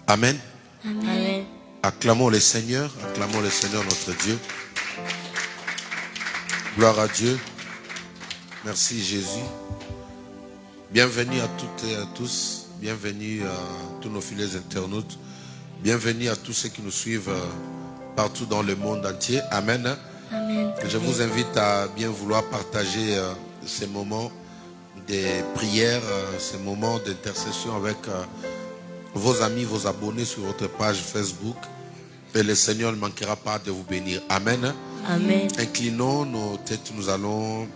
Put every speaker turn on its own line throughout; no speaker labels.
Amen.
Amen.
Acclamons le Seigneur notre Dieu. Gloire à Dieu. Merci Jésus. Bienvenue à toutes et à tous. Bienvenue à tous nos fidèles internautes. Bienvenue à tous ceux qui nous suivent partout dans le monde entier. Amen.
Amen.
Je vous invite à bien vouloir partager ces moments de prière, ces moments d'intercession avec vos amis, vos abonnés sur votre page Facebook. Et le Seigneur ne manquera pas de vous bénir. Amen.
Amen.
Inclinons nos têtes, nous allons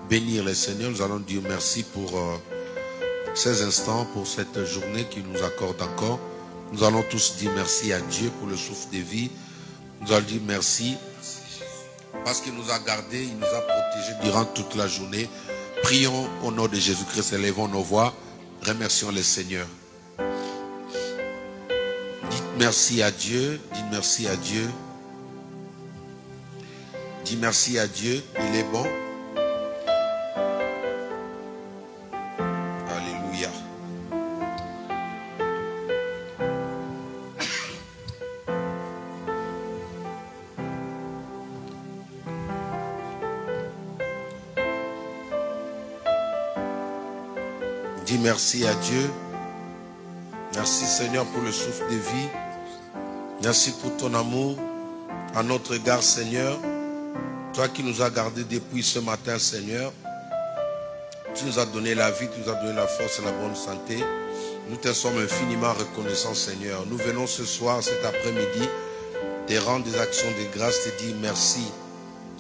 bénir le Seigneur. Nous allons dire merci pour ces instants, pour cette journée qu'il nous accorde encore. Nous allons tous dire merci à Dieu pour le souffle de vie. Nous allons dire merci parce qu'il nous a gardés, il nous a protégés durant toute la journée. Prions au nom de Jésus-Christ, élevons nos voix, remercions le Seigneur. Dites merci à Dieu, dites merci à Dieu. Dis merci à Dieu, il est bon. Alléluia. Dis merci à Dieu. Merci Seigneur pour le souffle de vie. Merci pour ton amour à notre égard Seigneur. Toi qui nous as gardés depuis ce matin Seigneur. Tu nous as donné la vie, tu nous as donné la force et la bonne santé. Nous te sommes infiniment reconnaissants Seigneur. Nous venons ce soir, cet après-midi, te rendre des actions de grâce, te dire merci.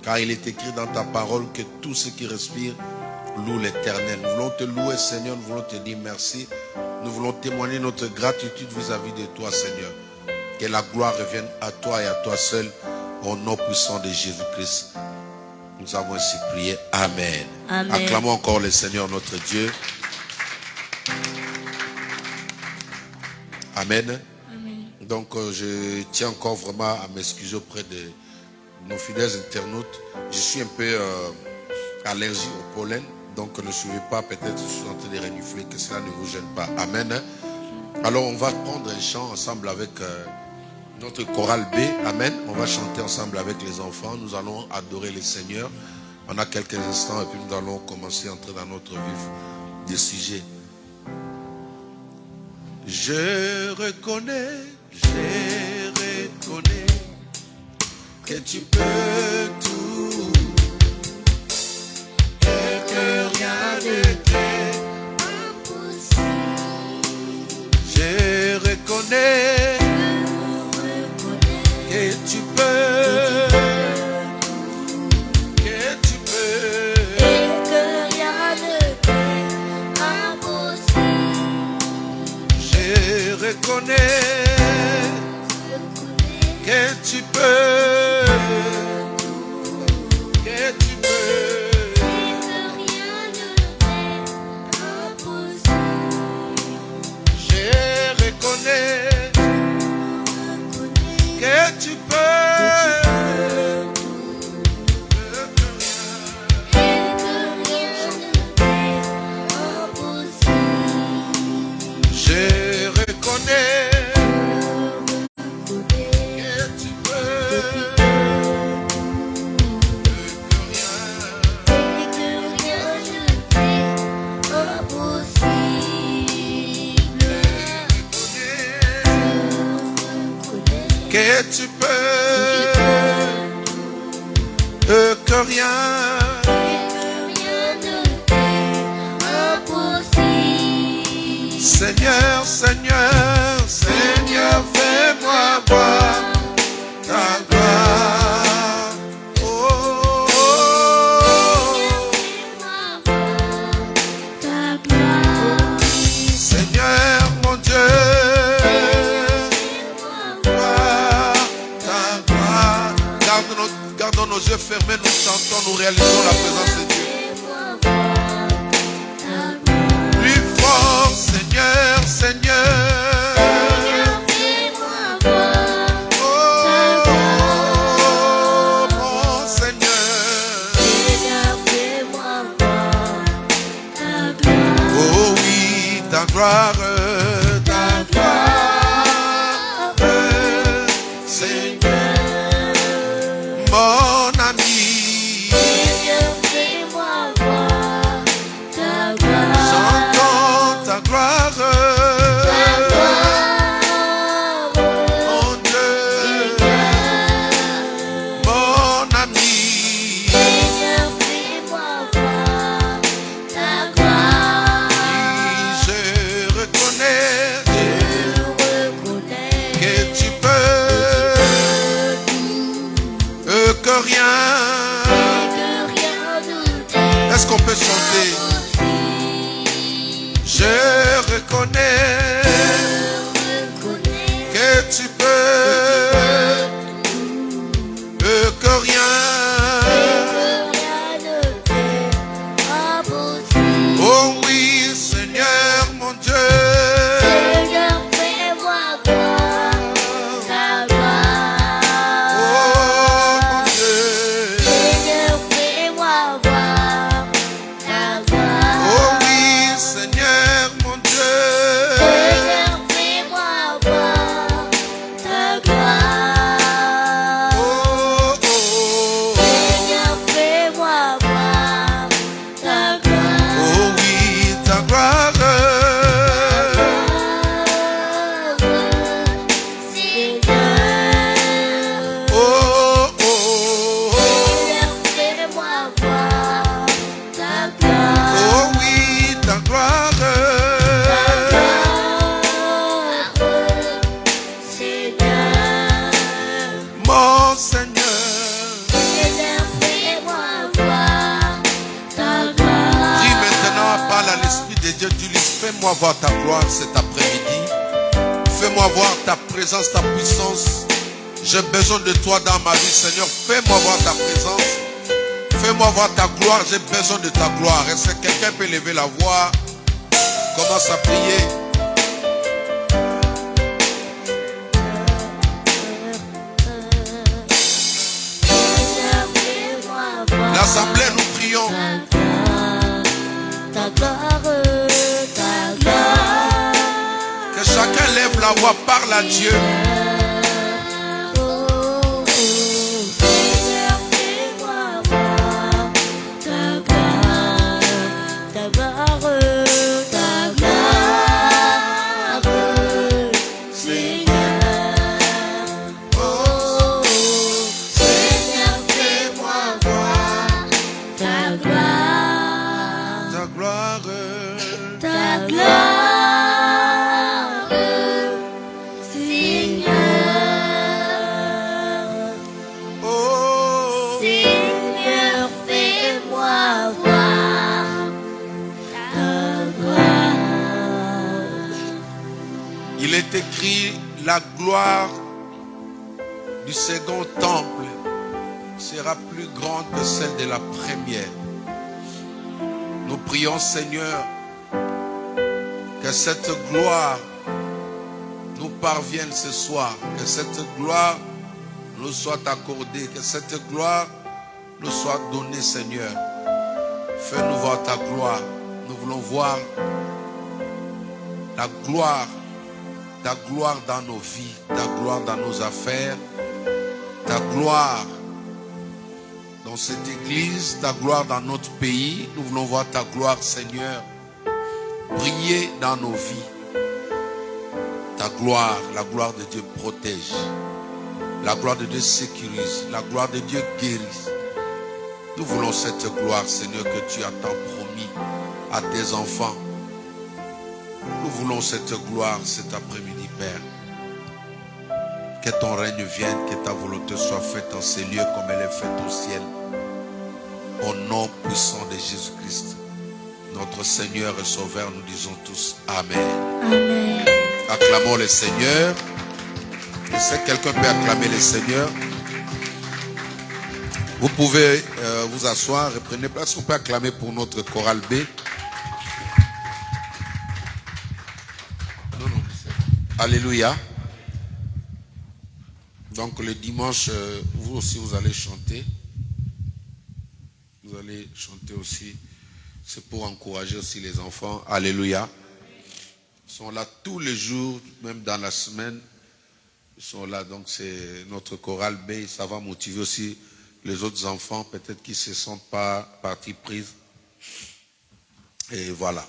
Car il est écrit dans ta parole que tout ce qui respire loue l'Éternel. Nous voulons te louer Seigneur, nous voulons te dire merci. Nous voulons témoigner notre gratitude vis-à-vis de toi Seigneur. Que la gloire revienne à toi et à toi seul, au nom puissant de Jésus-Christ. Nous avons ainsi prié. Amen.
Amen.
Acclamons encore le Seigneur notre Dieu. Amen.
Amen.
Donc je tiens encore vraiment à m'excuser auprès de nos fidèles internautes. Je suis un peu allergique au pollen. Donc ne suivez pas, peut-être je suis en train de renifler, que cela ne vous gêne pas. Amen. Alors on va prendre un chant ensemble avec notre chorale B. Amen. On va chanter ensemble avec les enfants. Nous allons adorer le Seigneur. On a quelques instants et puis nous allons commencer à entrer dans notre vif des sujets. Je reconnais que tu peux tout. Que rien ne t'est impossible. Je reconnais que tu peux,
Et que rien ne t'est impossible.
je reconnais que tu peux, que tu peux.
Et que rien ne t'est impossible.
Je reconnais que tu peux.
Et que rien ne t'est impossible.
Je reconnais que tu peux.
Et que rien ne t'est impossible.
Que tu peux, que rien, Seigneur, Seigneur, Seigneur, fais-moi voir ta gloire. Oh, Seigneur, mon Dieu, voir ta gloire. Gardons nos yeux fermés, nous chantons, nous réalisons la présence de Dieu. Plus fort, Seigneur, Seigneur. Oh, mon Seigneur. Oh oui, ta gloire, ta gloire, Seigneur, mon ami.
Seigneur, fais-moi voir ta gloire.
J'entends ta gloire,
Ta gloire,
mon Dieu, mon ami.
Seigneur, fais-moi voir ta gloire.
Je reconnais
Je reconnais
que tu peux, que rien.
que rien ne t'est
Est-ce qu'on peut chanter?
impossible.
Je reconnais
Je reconnais
que tu peux, que rien.
que rien ne t'est impossible.
Oh oui, Seigneur mon Dieu.
Seigneur, fais-moi voir ta gloire.
Oh mon Dieu.
Seigneur, fais-moi voir ta gloire.
Oh oui, Seigneur mon Dieu.
Seigneur, fais-moi voir ta gloire.
Oh, oh,
Seigneur, fais-moi voir ta gloire.
oh oui, ta gloire.
Seigneur,
Oh, oh,
Seigneur, fais-moi voir ta gloire.
oh oui, ta gloire. Mon Seigneur. Prie maintenant, parle à l'Esprit de Dieu. Tu lui fais-moi voir ta gloire cet après-midi. Fais-moi voir ta présence, ta puissance. J'ai besoin de toi dans ma vie, Seigneur. Fais-moi voir ta présence. Fais-moi voir ta gloire. J'ai besoin de ta gloire. Est-ce que quelqu'un peut lever la voix? Commence à prier. L'assemblée, nous prions.
Ta gloire, ta gloire.
Que chacun lève la voix, parle à Dieu.
Oh, Seigneur, fais-moi voir ta gloire, ta gloire, ta gloire, Seigneur. Oh, Seigneur, fais-moi voir ta gloire,
Ta gloire.
ta gloire, Seigneur.
Oh,
Seigneur, fais-moi voir ta gloire.
il est écrit, la gloire du second temple sera plus grande que celle de la première. Nous prions, Seigneur, que cette gloire nous parvienne ce soir, que cette gloire nous soit accordée, que cette gloire nous soit donnée, Seigneur. Fais-nous voir ta gloire. Nous voulons voir ta gloire dans nos vies, ta gloire dans nos affaires, ta gloire dans cette église, ta gloire dans notre pays. Nous voulons voir ta gloire, Seigneur, briller dans nos vies. Ta gloire, la gloire de Dieu protège, la gloire de Dieu sécurise, la gloire de Dieu guérit. Nous voulons cette gloire, Seigneur, que tu as tant promis à tes enfants. Nous voulons cette gloire cet après-midi, Père. Que ton règne vienne, que ta volonté soit faite en ces lieux comme elle est faite au ciel. Au nom puissant de Jésus-Christ, notre Seigneur et Sauveur, nous disons tous Amen.
Amen.
Acclamons le Seigneur. Et si quelqu'un peut acclamer le Seigneur, vous pouvez vous asseoir et prenez place. On peut acclamer pour notre chorale B. Non, non. Alléluia. Donc le dimanche, vous aussi, vous allez chanter. Vous allez chanter aussi. C'est pour encourager aussi les enfants. Alléluia. sont là tous les jours, même dans la semaine. Ils sont là, donc c'est notre chorale B. Ça va motiver aussi les autres enfants, peut-être qui ne se sentent pas partie prise. Et voilà.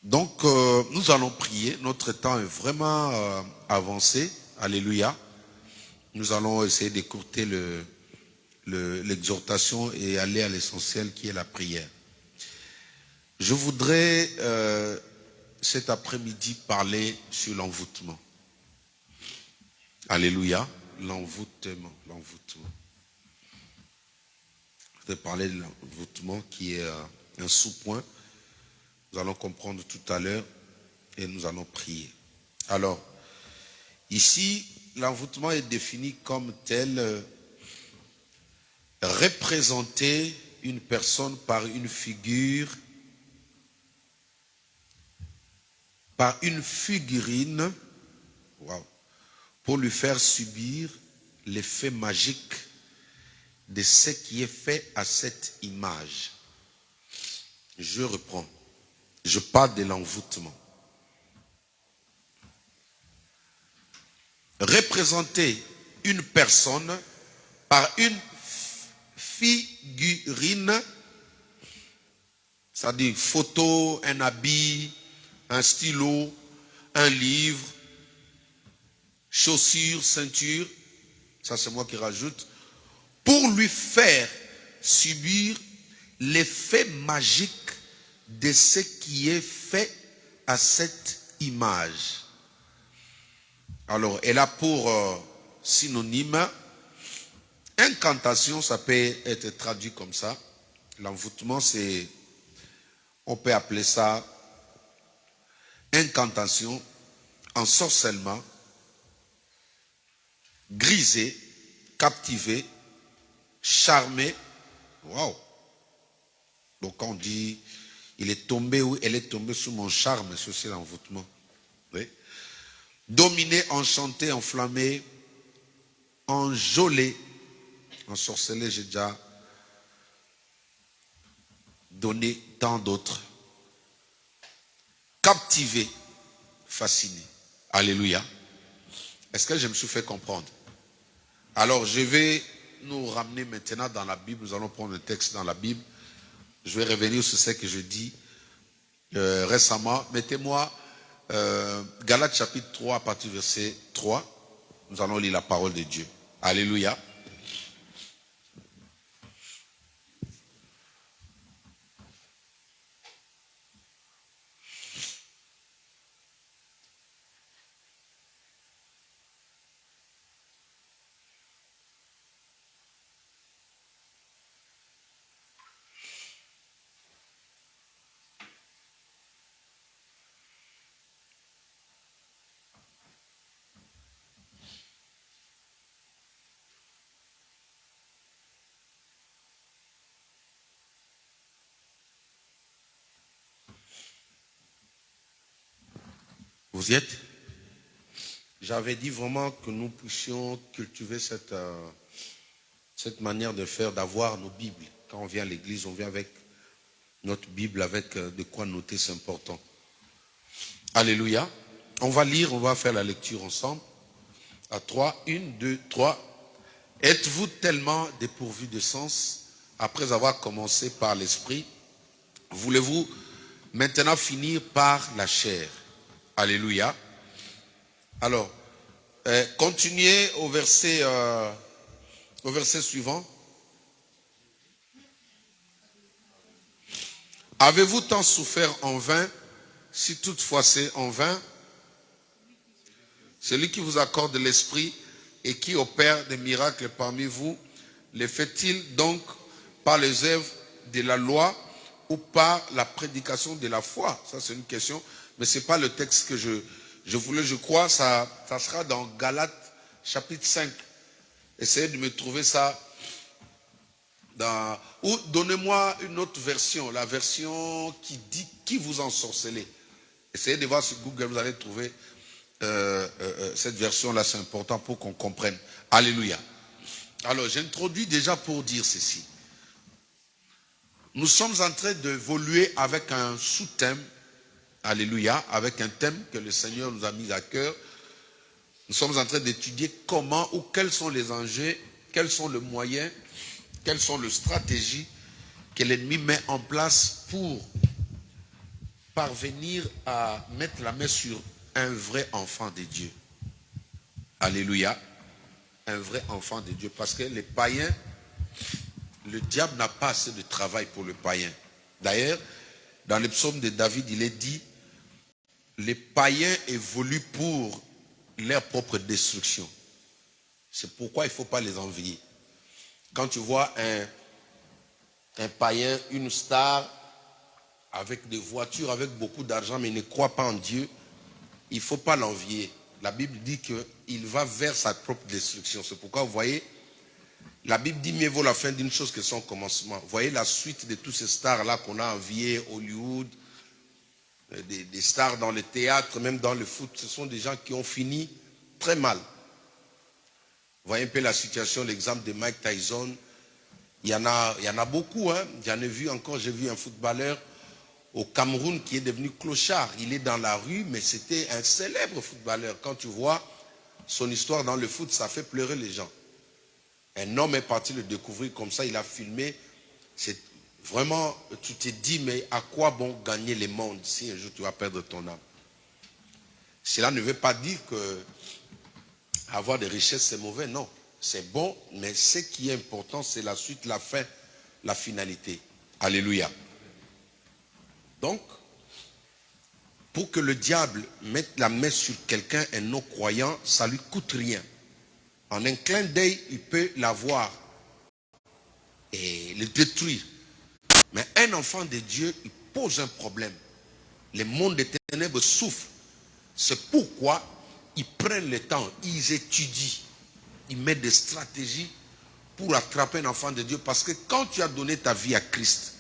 Donc, nous allons prier. Notre temps est vraiment avancé. Alléluia. Nous allons essayer d'écourter l'exhortation et aller à l'essentiel qui est la prière. Je voudrais cet après-midi parler sur l'envoûtement. Alléluia. L'envoûtement. Je voudrais parler de l'envoûtement qui est un sous-point. Nous allons comprendre tout à l'heure et nous allons prier. Alors, ici, l'envoûtement est défini comme tel représenter une personne par une figure, par une figurine, wow, pour lui faire subir l'effet magique de ce qui est fait à cette image. Je reprends. Je parle de l'envoûtement. Représenter une personne par une figurine, c'est-à-dire photo, un habit, un stylo, un livre, chaussures, ceinture, ça c'est moi qui rajoute, pour lui faire subir l'effet magique de ce qui est fait à cette image. Alors, elle a pour synonyme, incantation, ça peut être traduit comme ça. L'envoûtement, c'est, on peut appeler ça incantation, ensorcellement, griser, captiver, charmer. Waouh! Donc quand on dit il est tombé ou elle est tombée sous mon charme, c'est aussi l'envoûtement. Oui. Dominer, enchanter, enflammer, enjôler, ensorceler, j'ai déjà donné tant d'autres. Captiver, fasciner. Alléluia. Est-ce que je me suis fait comprendre? Alors je vais nous ramener maintenant dans la Bible. Nous allons prendre un texte dans la Bible. Je vais revenir sur ce que je dis récemment. Mettez-moi Galates chapitre 3 à partir du verset 3. Nous allons lire la parole de Dieu. Alléluia. Vous y êtes? J'avais dit vraiment que nous puissions cultiver cette manière de faire, d'avoir nos Bibles. Quand on vient à l'église, on vient avec notre Bible, avec de quoi noter, c'est important. Alléluia. On va lire, on va faire la lecture ensemble. À 3, 1, 2, 3. Êtes-vous tellement dépourvu de sens, après avoir commencé par l'esprit, voulez-vous maintenant finir par la chair? Alléluia. Alors, continuez au verset suivant. Avez-vous tant souffert en vain, si toutefois c'est en vain? Celui qui vous accorde l'esprit et qui opère des miracles parmi vous, les fait-il donc par les œuvres de la loi ou par la prédication de la foi? Ça c'est une question, mais ce n'est pas le texte que je voulais, je crois, ça sera dans Galates chapitre 5. Essayez de me trouver ça ou donnez-moi une autre version, la version qui dit qui vous ensorcelez. Essayez de voir sur Google, vous allez trouver cette version-là, c'est important pour qu'on comprenne. Alléluia. Alors, j'introduis déjà pour dire ceci. Nous sommes en train d'évoluer avec un sous-thème Alléluia, avec un thème que le Seigneur nous a mis à cœur. Nous sommes en train d'étudier comment ou quels sont les enjeux, quels sont les moyens, quelles sont les stratégies que l'ennemi met en place pour parvenir à mettre la main sur un vrai enfant de Dieu. Alléluia, un vrai enfant de Dieu. Parce que les païens, le diable n'a pas assez de travail pour le païen. D'ailleurs, dans le psaume de David, il est dit, les païens évoluent pour leur propre destruction. C'est pourquoi il ne faut pas les envier. Quand tu vois un païen, une star, avec des voitures, avec beaucoup d'argent, mais il ne croit pas en Dieu, il ne faut pas l'envier. La Bible dit qu'il va vers sa propre destruction. C'est pourquoi vous voyez, la Bible dit mieux vaut la fin d'une chose que son commencement. Vous voyez la suite de tous ces stars-là qu'on a enviés, Hollywood, des stars dans le théâtre, même dans le foot, ce sont des gens qui ont fini très mal. Vous voyez un peu la situation, l'exemple de Mike Tyson. Il y en a beaucoup, hein. J'en ai vu encore, j'ai vu un footballeur au Cameroun qui est devenu clochard. Il est dans la rue, mais c'était un célèbre footballeur. Quand tu vois son histoire dans le foot, ça fait pleurer les gens. Un homme est parti le découvrir comme ça, il a filmé. C'est vraiment, tu te dis, mais à quoi bon gagner le monde si un jour tu vas perdre ton âme? Cela ne veut pas dire que avoir des richesses c'est mauvais, non. C'est bon, mais ce qui est important, c'est la suite, la fin, la finalité. Alléluia. Donc, pour que le diable mette la main sur quelqu'un, un non-croyant, ça ne lui coûte rien. En un clin d'œil, il peut l'avoir et le détruire. Mais un enfant de Dieu, il pose un problème. Le monde des ténèbres souffre. C'est pourquoi ils prennent le temps, ils étudient, ils mettent des stratégies pour attraper un enfant de Dieu. Parce que quand tu as donné ta vie à Christ,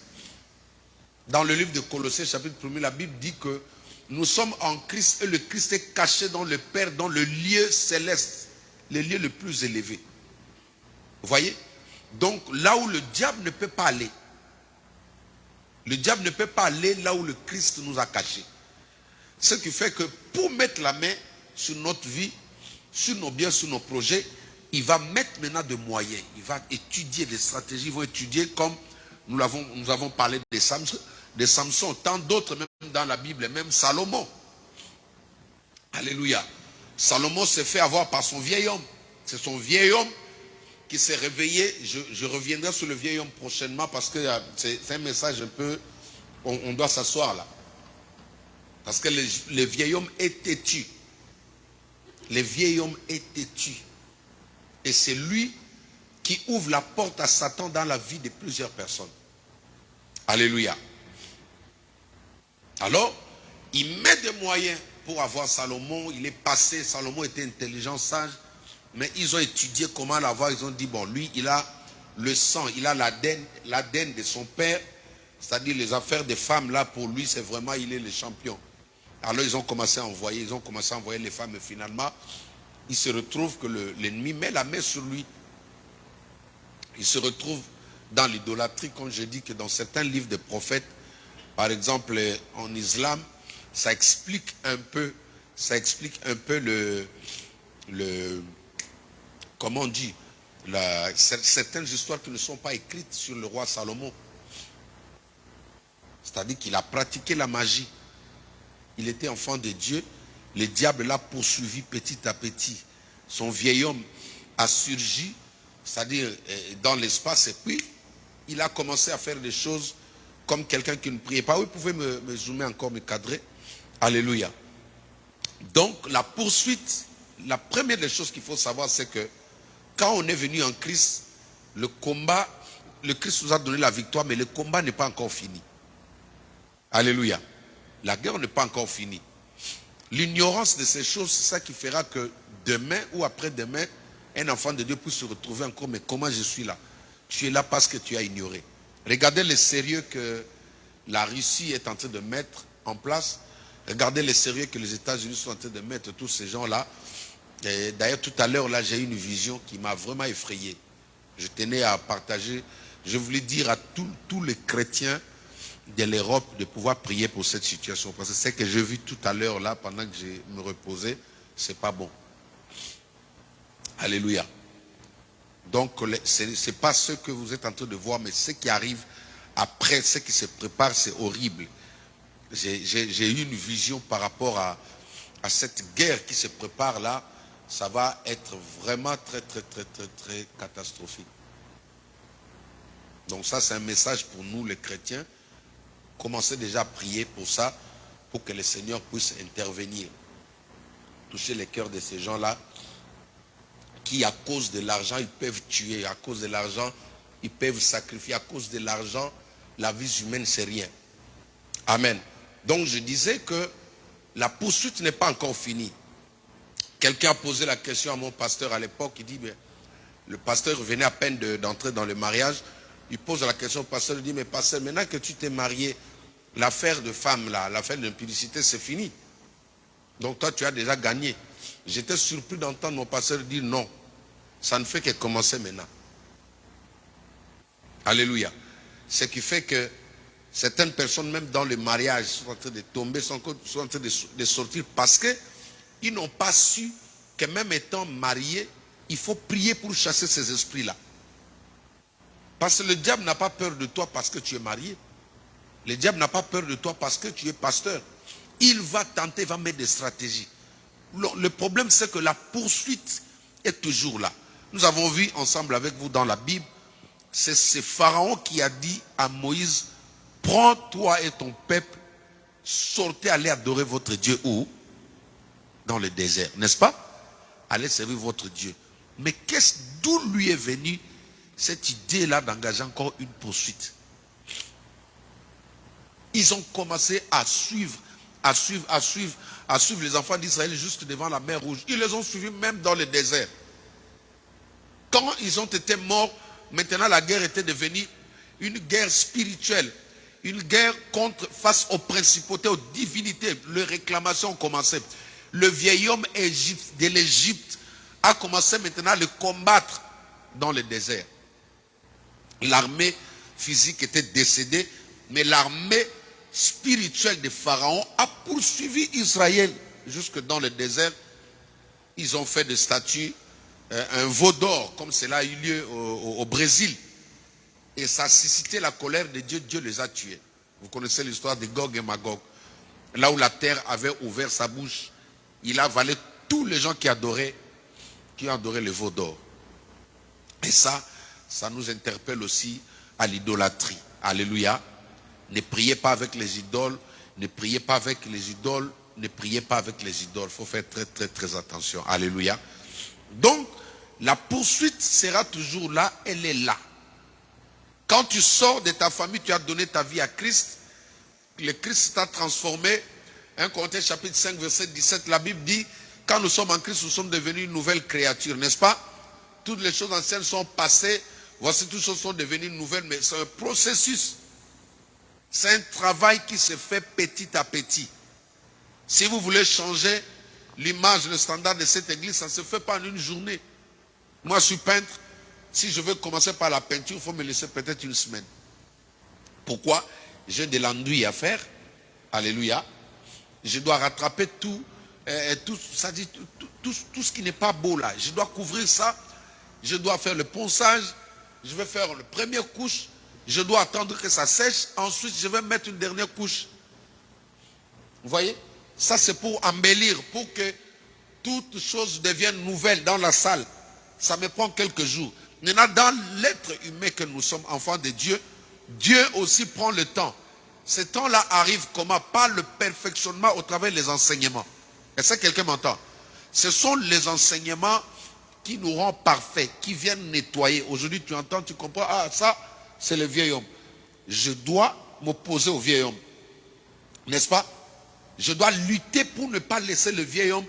dans le livre de Colossiens, chapitre 1er, la Bible dit que nous sommes en Christ et le Christ est caché dans le Père, dans le lieu céleste, le lieu le plus élevé. Vous voyez? Donc là où le diable ne peut pas aller, le diable ne peut pas aller là où le Christ nous a cachés. Ce qui fait que pour mettre la main sur notre vie, sur nos biens, sur nos projets, il va mettre maintenant des moyens. Il va étudier des stratégies, il va étudier comme nous avons parlé de Samson, tant d'autres même dans la Bible, même Salomon. Alléluia. Salomon s'est fait avoir par son vieil homme. C'est son vieil homme qui s'est réveillé. Je reviendrai sur le vieil homme prochainement parce que c'est un message un peu... On doit s'asseoir là. Parce que le vieil homme est têtu. Le vieil homme est têtu. Et c'est lui qui ouvre la porte à Satan dans la vie de plusieurs personnes. Alléluia. Alors, il met des moyens pour avoir Salomon. Il est passé, Salomon était intelligent, sage. Mais ils ont étudié comment l'avoir. Ils ont dit, bon, lui, il a le sang, il a l'ADN de son père. C'est-à-dire les affaires des femmes, là, pour lui, c'est vraiment, il est le champion. Alors, ils ont commencé à envoyer les femmes. Et finalement, il se retrouve que l'ennemi met la main sur lui. Il se retrouve dans l'idolâtrie, comme je dis que dans certains livres de prophètes, par exemple, en islam, ça explique un peu comment on dit, certaines histoires qui ne sont pas écrites sur le roi Salomon. C'est-à-dire qu'il a pratiqué la magie. Il était enfant de Dieu. Le diable l'a poursuivi petit à petit. Son vieil homme a surgi, c'est-à-dire dans l'espace, et puis il a commencé à faire des choses comme quelqu'un qui ne priait pas. Oui, vous pouvez me zoomer encore, me cadrer. Alléluia. Donc, la poursuite, la première des choses qu'il faut savoir, c'est que quand on est venu en Christ, le combat, le Christ nous a donné la victoire, mais le combat n'est pas encore fini. Alléluia. La guerre n'est pas encore finie. L'ignorance de ces choses, c'est ça qui fera que demain ou après-demain, un enfant de Dieu puisse se retrouver encore. Mais comment je suis là? Tu es là parce que tu as ignoré. Regardez le sérieux que la Russie est en train de mettre en place. Regardez le sérieux que les États-Unis sont en train de mettre, tous ces gens-là. D'ailleurs, tout à l'heure, là, j'ai eu une vision qui m'a vraiment effrayé. Je tenais à partager. Je voulais dire à tous les chrétiens de l'Europe de pouvoir prier pour cette situation. Parce que c'est que j'ai vu tout à l'heure là, pendant que je me reposais, c'est pas bon. Alléluia. Donc, c'est pas ce que vous êtes en train de voir, mais ce qui arrive après, ce qui se prépare, c'est horrible. J'ai eu une vision par rapport à cette guerre qui se prépare là. Ça va être vraiment très catastrophique. Donc ça, c'est un message pour nous les chrétiens. Commencez déjà à prier pour ça, pour que le Seigneur puisse intervenir. Toucher les cœurs de ces gens-là, qui à cause de l'argent, ils peuvent tuer. À cause de l'argent, ils peuvent sacrifier. À cause de l'argent, la vie humaine, c'est rien. Amen. Donc je disais que la poursuite n'est pas encore finie. Quelqu'un a posé la question à mon pasteur à l'époque, il dit, mais le pasteur venait à peine d'entrer dans le mariage, il pose la question au pasteur, il dit, mais pasteur, maintenant que tu t'es marié, l'affaire de femme là, l'affaire de publicité, c'est fini. Donc toi, tu as déjà gagné. J'étais surpris d'entendre mon pasteur dire non, ça ne fait que commencer maintenant. Alléluia. Ce qui fait que certaines personnes, même dans le mariage, sont en train de tomber, sont en train de sortir parce que ils n'ont pas su que même étant mariés, il faut prier pour chasser ces esprits-là. Parce que le diable n'a pas peur de toi parce que tu es marié. Le diable n'a pas peur de toi parce que tu es pasteur. Il va tenter, il va mettre des stratégies. Le problème, c'est que la poursuite est toujours là. Nous avons vu ensemble avec vous dans la Bible, c'est Pharaon qui a dit à Moïse, prends toi et ton peuple, sortez, allez adorer votre Dieu où? Dans le désert, n'est-ce pas? Allez servir votre Dieu. Mais d'où lui est venue cette idée-là d'engager encore une poursuite? Ils ont commencé à suivre les enfants d'Israël jusque devant la mer Rouge. Ils les ont suivis même dans le désert. Quand ils ont été morts, maintenant la guerre était devenue une guerre spirituelle. Une guerre face aux principautés, aux divinités. Les réclamations ont commencé. Le vieil homme de l'Égypte a commencé maintenant à le combattre dans le désert. L'armée physique était décédée, mais l'armée spirituelle de Pharaon a poursuivi Israël jusque dans le désert. Ils ont fait des statues, un veau d'or, comme cela a eu lieu au Brésil. Et ça a suscité la colère de Dieu, Dieu les a tués. Vous connaissez l'histoire de Gog et Magog. Là où la terre avait ouvert sa bouche, il a avalé tous les gens qui adoraient le veau d'or. Et ça nous interpelle aussi à l'idolâtrie. Alléluia. Ne priez pas avec les idoles, ne priez pas avec les idoles, ne priez pas avec les idoles. Il faut faire très attention. Alléluia. Donc, la poursuite sera toujours là, elle est là. Quand tu sors de ta famille, tu as donné ta vie à Christ, le Christ t'a transformé. 1 Corinthiens chapitre 5, verset 17, la Bible dit, quand nous sommes en Christ, nous sommes devenus une nouvelle créature, n'est-ce pas? Toutes les choses anciennes sont passées, voici toutes choses sont devenues nouvelles, mais c'est un processus. C'est un travail qui se fait petit à petit. Si vous voulez changer l'image, le standard de cette église, ça ne se fait pas en une journée. Moi, je suis peintre. Si je veux commencer par la peinture, il faut me laisser peut-être une semaine. Pourquoi? J'ai de l'enduit à faire. Alléluia. Je dois rattraper tout ce qui n'est pas beau là. Je dois couvrir ça. Je dois faire le ponçage. Je vais faire la première couche. Je dois attendre que ça sèche. Ensuite, je vais mettre une dernière couche. Vous voyez? Ça, c'est pour embellir, pour que toute chose devienne nouvelle dans la salle. Ça me prend quelques jours. Maintenant, dans l'être humain que nous sommes, enfants de Dieu, Dieu aussi prend le temps. Ce temps-là arrive comment? Par le perfectionnement au travers des enseignements. Est-ce que quelqu'un m'entend? Ce sont les enseignements qui nous rendent parfaits, qui viennent nettoyer. Aujourd'hui, tu entends, tu comprends, ah, ça, c'est le vieil homme. Je dois m'opposer au vieil homme. N'est-ce pas? Je dois lutter pour ne pas laisser le vieil homme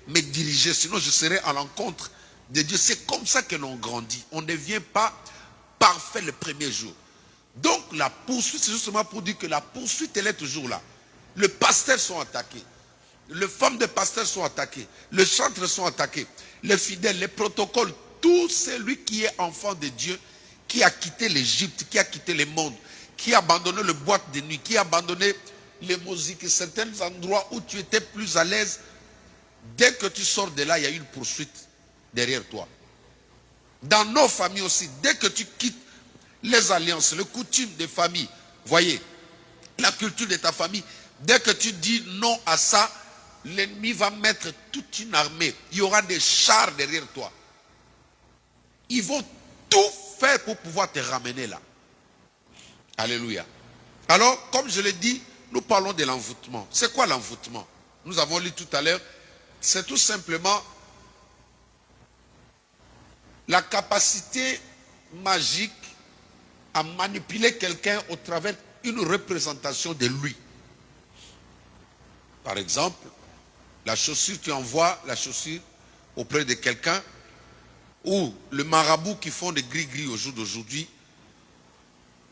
me diriger, sinon je serai à l'encontre de Dieu. C'est comme ça que l'on grandit. On ne devient pas parfait le premier jour. Donc la poursuite, c'est justement pour dire que la poursuite, elle est toujours là. Les pasteurs sont attaqués. Les femmes de pasteurs sont attaquées. Les chantres sont attaqués. Les fidèles, les protocoles, tout celui qui est enfant de Dieu, qui a quitté l'Égypte, qui a quitté le monde, qui a abandonné le boîte de nuit, qui a abandonné les musiques, certains endroits où tu étais plus à l'aise. Dès que tu sors de là, il y a une poursuite derrière toi. Dans nos familles aussi, dès que tu quittes les alliances, les coutumes des familles, voyez, la culture de ta famille, dès que tu dis non à ça, l'ennemi va mettre toute une armée. Il y aura des chars derrière toi. Ils vont tout faire pour pouvoir te ramener là. Alléluia. Alors, comme je l'ai dit, nous parlons de l'envoûtement. C'est quoi l'envoûtement? Nous avons lu tout à l'heure. C'est tout simplement la capacité magique à manipuler quelqu'un au travers d'une représentation de lui. Par exemple, la chaussure, tu envoies la chaussure auprès de quelqu'un, ou le marabout qui font des gris-gris au jour d'aujourd'hui,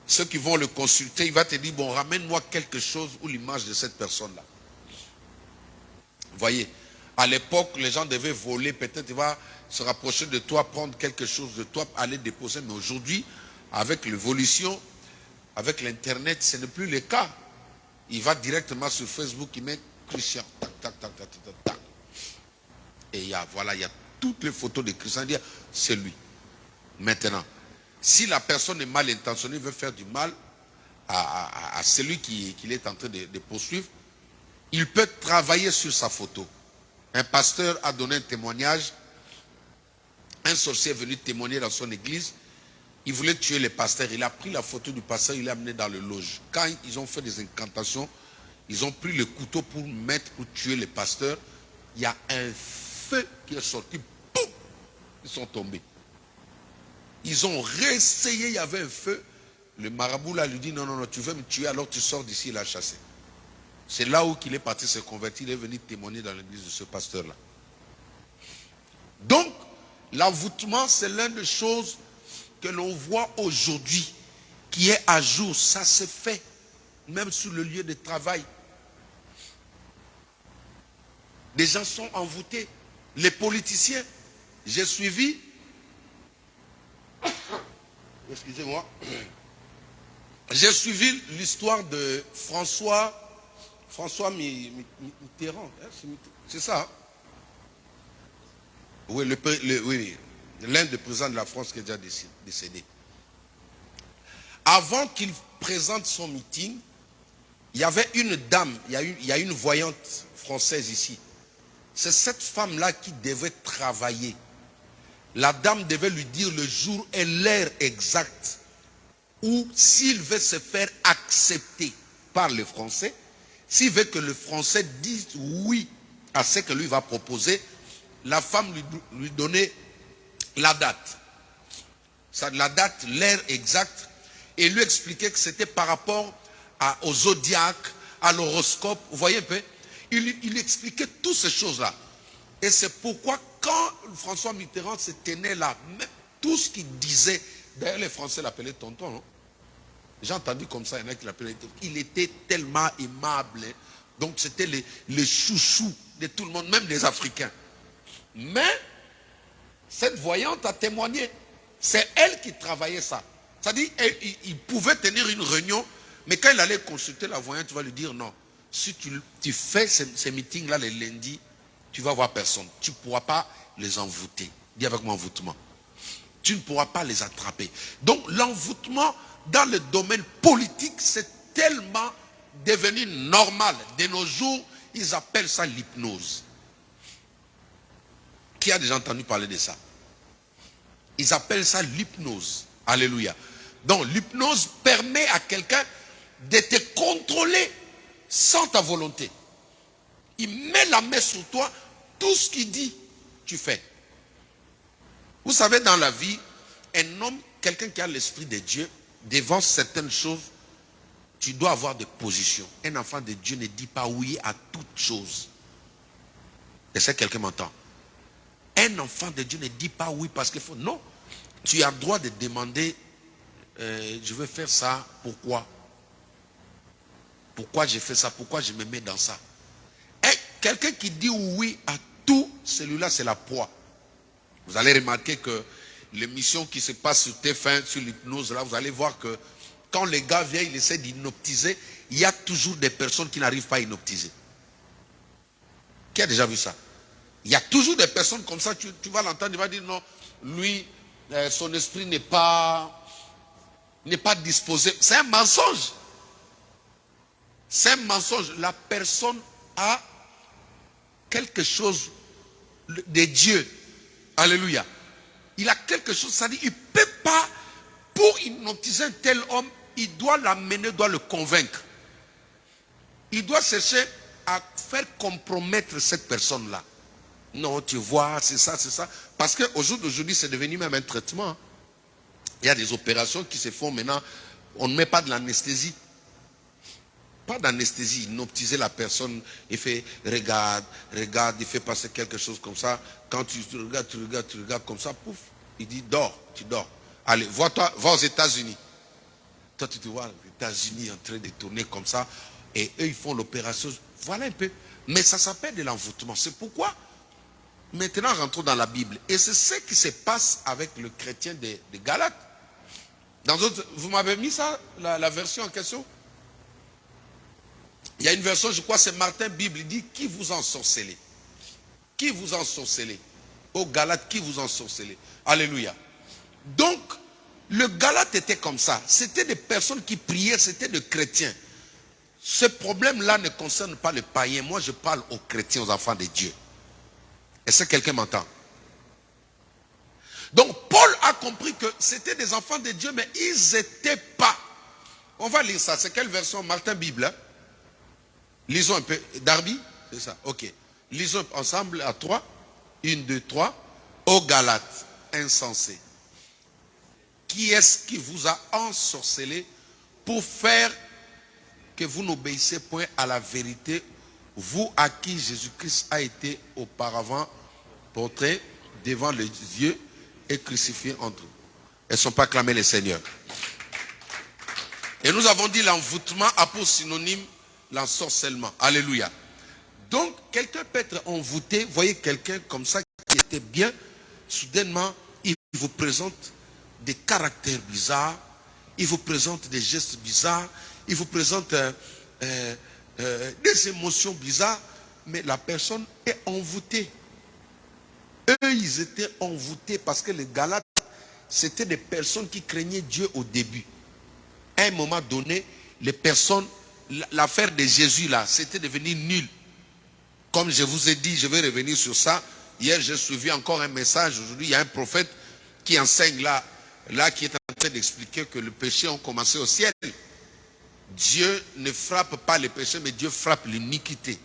ceux qui vont le consulter, il va te dire, bon, ramène-moi quelque chose ou l'image de cette personne-là. Vous voyez, à l'époque, les gens devaient voler, peut-être il va se rapprocher de toi, prendre quelque chose de toi, aller déposer. Mais aujourd'hui, avec l'évolution, avec l'Internet, ce n'est plus le cas. Il va directement sur Facebook, il met Christian, tac, tac, tac, tac, tac, tac. Et il y a toutes les photos de Christian, dire, c'est lui. Maintenant, si la personne est mal intentionnée, veut faire du mal à celui qu'il est en train de poursuivre, il peut travailler sur sa photo. Un pasteur a donné un témoignage. Un sorcier est venu témoigner dans son église. Il voulait tuer le pasteur. Il a pris la photo du pasteur, il l'a amené dans le loge. Quand ils ont fait des incantations, ils ont pris le couteau pour tuer le pasteur. Il y a un feu qui est sorti. Boum! Ils sont tombés. Ils ont réessayé, il y avait un feu. Le marabout là lui dit, non, non, non, tu veux me tuer, alors tu sors d'ici, il a chassé. C'est là où il est parti se convertir, il est venu témoigner dans l'église de ce pasteur-là. Donc, l'envoûtement, c'est l'une des choses que l'on voit aujourd'hui, qui est à jour. Ça se fait, même sur le lieu de travail. Des gens sont envoûtés. Les politiciens, j'ai suivi, excusez-moi, j'ai suivi l'histoire de François Mitterrand, c'est ça. Hein? Oui, l'un des présidents de la France qui est déjà décédé. Avant qu'il présente son meeting, il y avait une dame, il y a une voyante française ici. C'est cette femme-là qui devait travailler. La dame devait lui dire le jour et l'heure exacte où, s'il veut se faire accepter par les Français, s'il veut que le Français dise oui à ce que lui va proposer, la femme lui donnait la date. La date, l'heure exacte, et lui expliquait que c'était par rapport au zodiaque, à l'horoscope. Vous voyez un peu? Il expliquait toutes ces choses-là. Et c'est pourquoi quand François Mitterrand se tenait là, même tout ce qu'il disait, d'ailleurs les Français l'appelaient tonton, non? J'ai entendu comme ça, il y en a qui l'appelaient tonton. Il était tellement aimable. Hein? Donc c'était les chouchous de tout le monde, même des Africains. Mais cette voyante a témoigné. C'est elle qui travaillait ça. C'est-à-dire, il pouvait tenir une réunion, mais quand il allait consulter la voyante, tu vas lui dire non. Si tu fais ces meetings-là les lundis, tu vas voir personne. Tu ne pourras pas les envoûter. Dis avec moi envoûtement. Tu ne pourras pas les attraper. Donc l'envoûtement dans le domaine politique, c'est tellement devenu normal. De nos jours, ils appellent ça l'hypnose. Qui a déjà entendu parler de ça? Ils appellent ça l'hypnose. Alléluia. Donc l'hypnose permet à quelqu'un de te contrôler sans ta volonté. Il met la main sur toi, tout ce qu'il dit, tu fais. Vous savez, dans la vie, un homme, quelqu'un qui a l'esprit de Dieu, devant certaines choses, tu dois avoir des positions. Un enfant de Dieu ne dit pas oui à toutes choses. Est-ce que quelqu'un m'entend? Un enfant de Dieu ne dit pas oui parce qu'il faut... Non. Tu as le droit de demander, je veux faire ça, pourquoi? Pourquoi j'ai fait ça? Pourquoi je me mets dans ça? Et quelqu'un qui dit oui à tout, celui-là c'est la proie. Vous allez remarquer que l'émission qui se passe sur TF1, sur l'hypnose, là, vous allez voir que Quand les gars viennent, ils essaient d'inoptiser. Il y a toujours des personnes qui n'arrivent pas à inoptiser. Qui a déjà vu ça? Il y a toujours des personnes comme ça, tu vas l'entendre, il va dire non, lui, son esprit n'est pas disposé. C'est un mensonge. C'est un mensonge. La personne a quelque chose de Dieu. Alléluia. Il a quelque chose, ça dit, il ne peut pas, pour hypnotiser un tel homme, il doit l'amener, doit le convaincre. Il doit chercher à faire compromettre cette personne-là. Non, tu vois, c'est ça, c'est ça. Parce qu'au jour d'aujourd'hui, c'est devenu même un traitement. Il y a des opérations qui se font maintenant. On ne met pas de l'anesthésie. Pas d'anesthésie. Hypnotiser la personne, il fait regarde, il fait passer quelque chose comme ça. Quand tu regardes comme ça, pouf, il dit dors, tu dors. Allez, va aux États-Unis. Toi, tu te vois aux États-Unis en train de tourner comme ça. Et eux, ils font l'opération. Voilà un peu. Mais ça s'appelle de l'envoûtement. C'est pourquoi, maintenant, rentrons dans la Bible. Et c'est ce qui se passe avec le chrétien de Galates. Vous m'avez mis ça, la version en question? Il y a une version, je crois, c'est Martin Bible. Il dit, qui vous en sorcelez? Qui vous en sorcelez? Aux Galates, qui vous en sorcelez? Alléluia. Donc, le Galate était comme ça. C'était des personnes qui priaient, c'était des chrétiens. Ce problème-là ne concerne pas les païens. Moi, je parle aux chrétiens, aux enfants de Dieu. Est-ce que quelqu'un m'entend? Donc, Paul a compris que c'était des enfants de Dieu, mais ils n'étaient pas. On va lire ça. C'est quelle version? Martin Bible. Hein? Lisons un peu. Darby? C'est ça. Ok. Lisons ensemble à 3. 1, 2, 3. Ô Galates, insensés. Qui est-ce qui vous a ensorcelé pour faire que vous n'obéissez point à la vérité, vous à qui Jésus-Christ a été auparavant porté devant les yeux et crucifié entre eux? Elles ne sont pas clamées les seigneurs. Et nous avons dit l'envoûtement a pour synonyme l'ensorcellement. Alléluia. Donc, quelqu'un peut être envoûté. Voyez quelqu'un comme ça qui était bien. Soudainement, il vous présente des caractères bizarres. Il vous présente des gestes bizarres. Il vous présente des émotions bizarres. Mais la personne est envoûtée. Eux, ils étaient envoûtés parce que les Galates, c'était des personnes qui craignaient Dieu au début. À un moment donné, les personnes, l'affaire de Jésus là, c'était devenu nul. Comme je vous ai dit, je vais revenir sur ça. Hier, j'ai suivi encore un message. Aujourd'hui, il y a un prophète qui enseigne là qui est en train d'expliquer que le péché a commencé au ciel. Dieu ne frappe pas le péché, mais Dieu frappe l'iniquité.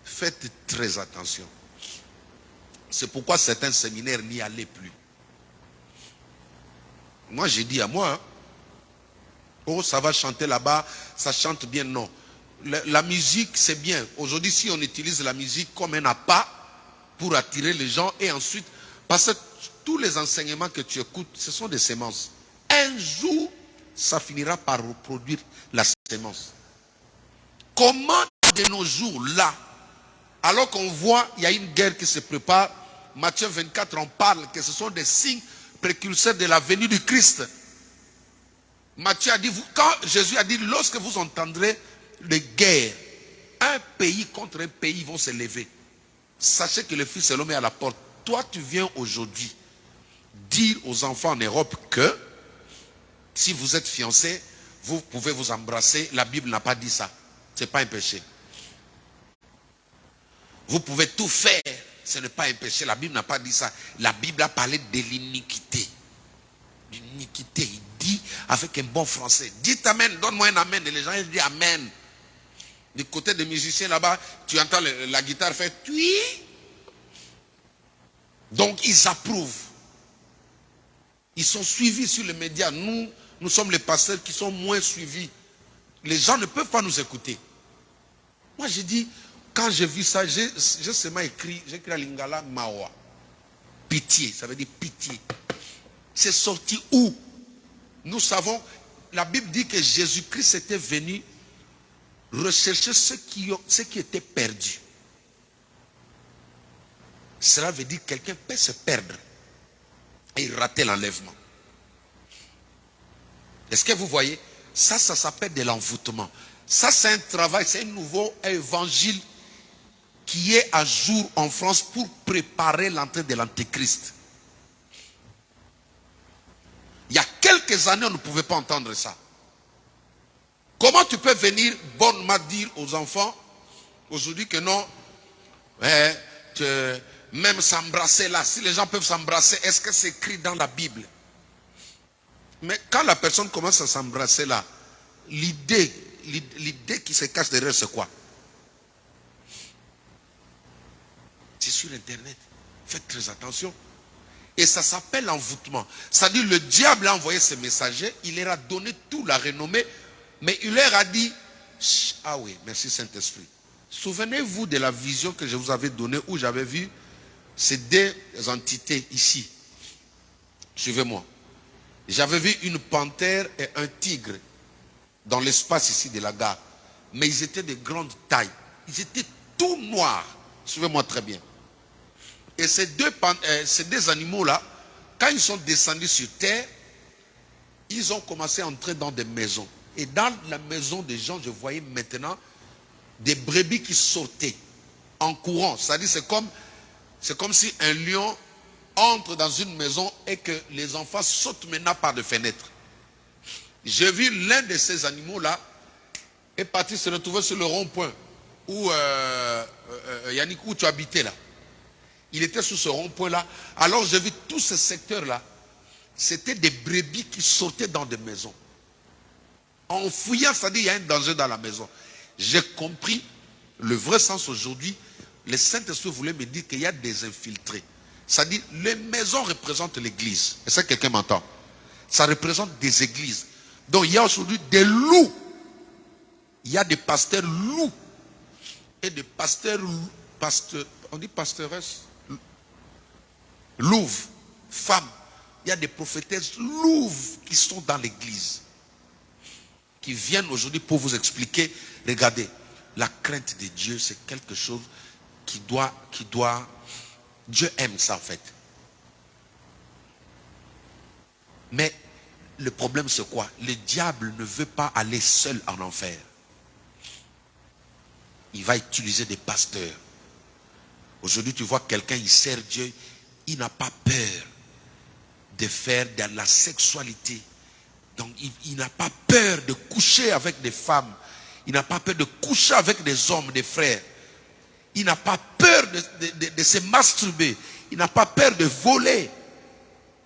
Faites très attention. C'est pourquoi certains séminaires n'y allaient plus. Moi, j'ai dit à moi, oh, ça va chanter là-bas, ça chante bien. Non. La musique, c'est bien. Aujourd'hui, si on utilise la musique comme un appât pour attirer les gens, et ensuite, parce que tous les enseignements que tu écoutes, ce sont des semences. Un jour, ça finira par reproduire la sémence. Comment de nos jours, là, alors qu'on voit, il y a une guerre qui se prépare, Matthieu 24, on parle que ce sont des signes précurseurs de la venue du Christ. Matthieu a dit, quand Jésus a dit, lorsque vous entendrez les guerres, un pays contre un pays vont se lever. Sachez que le Fils de l'homme est à la porte. Toi, tu viens aujourd'hui dire aux enfants en Europe que si vous êtes fiancés, vous pouvez vous embrasser. La Bible n'a pas dit ça. Ce n'est pas un péché. Vous pouvez tout faire. Ce n'est pas un péché. La Bible n'a pas dit ça. La Bible a parlé de l'iniquité. L'iniquité. Il dit avec un bon français. Dites amen. Donne-moi un amen. Et les gens ils disent amen. Du côté des musiciens là-bas, tu entends la guitare faire tuy. Donc ils approuvent. Ils sont suivis sur les médias. Nous sommes les pasteurs qui sont moins suivis. Les gens ne peuvent pas nous écouter. Moi j'ai dit, quand j'ai vu ça, j'ai seulement écrit, j'ai écrit à Lingala Mawa. Pitié, ça veut dire pitié. C'est sorti où? Nous savons, la Bible dit que Jésus-Christ était venu rechercher ceux qui étaient perdus. Cela veut dire que quelqu'un peut se perdre et rater l'enlèvement. Est-ce que vous voyez?
Ça s'appelle de l'envoûtement. Ça, c'est un travail, c'est un nouveau évangile qui est à jour en France pour préparer l'entrée de l'Antéchrist. Il y a quelques années, on ne pouvait pas entendre ça. Comment tu peux venir bonnement dire aux enfants aujourd'hui que non, même s'embrasser là, si les gens peuvent s'embrasser, est-ce que c'est écrit dans la Bible? Mais quand la personne commence à s'embrasser là, l'idée qui se cache derrière, c'est quoi? C'est sur Internet. Faites très attention. Et ça s'appelle l'envoûtement. C'est-à-dire le diable a envoyé ses messagers, il leur a donné toute la renommée, mais il leur a dit, ah oui, merci Saint-Esprit. Souvenez-vous de la vision que je vous avais donnée où j'avais vu ces deux entités ici. Suivez-moi. J'avais vu une panthère et un tigre dans l'espace ici de la gare. Mais ils étaient de grande taille. Ils étaient tout noirs. Suivez-moi très bien. Et ces deux animaux-là, quand ils sont descendus sur terre, ils ont commencé à entrer dans des maisons. Et dans la maison des gens, je voyais maintenant des brebis qui sautaient en courant. C'est-à-dire c'est comme si un lion entre dans une maison et que les enfants sautent maintenant par des fenêtres. J'ai vu l'un de ces animaux-là est parti se retrouver sur le rond-point où Yannick, où tu habitais là. Il était sur ce rond-point-là. Alors j'ai vu tout ce secteur-là. C'était des brebis qui sautaient dans des maisons. En fouillant, c'est-à-dire il y a un danger dans la maison. J'ai compris le vrai sens aujourd'hui. Le Saint-Esprit voulait me dire qu'il y a des infiltrés. C'est-à-dire les maisons représentent l'église. Est-ce que quelqu'un m'entend? Ça représente des églises. Donc il y a aujourd'hui des loups. Il y a des pasteurs loups. Et des pasteurs, on dit pasteuresse, louves, femmes. Il y a des prophétesses louves qui sont dans l'église. Qui viennent aujourd'hui pour vous expliquer, regardez, la crainte de Dieu, c'est quelque chose qui doit, Dieu aime ça en fait. Mais le problème c'est quoi? Le diable ne veut pas aller seul en enfer. Il va utiliser des pasteurs. Aujourd'hui tu vois quelqu'un, il sert Dieu, il n'a pas peur de faire de la sexualité. Donc il n'a pas peur de coucher avec des femmes. Il n'a pas peur de coucher avec des hommes, des frères. Il n'a pas peur de se masturber. Il n'a pas peur de voler.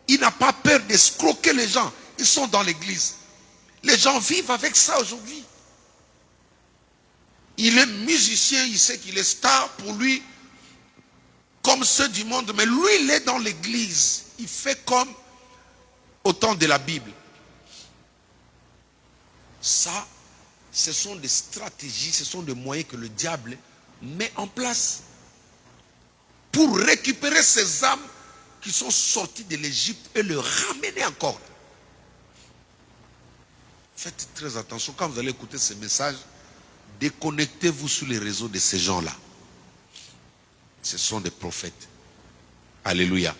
Il n'a pas peur d'escroquer les gens. Ils sont dans l'église. Les gens vivent avec ça aujourd'hui. Il est musicien, il sait qu'il est star pour lui, comme ceux du monde. Mais lui, il est dans l'église. Il fait comme au temps de la Bible. Ça, ce sont des stratégies, ce sont des moyens que le diable met en place pour récupérer ces âmes qui sont sorties de l'Égypte et les ramener encore. Faites très attention, quand vous allez écouter ces messages, déconnectez-vous sur les réseaux de ces gens-là. Ce sont des prophètes. Alléluia.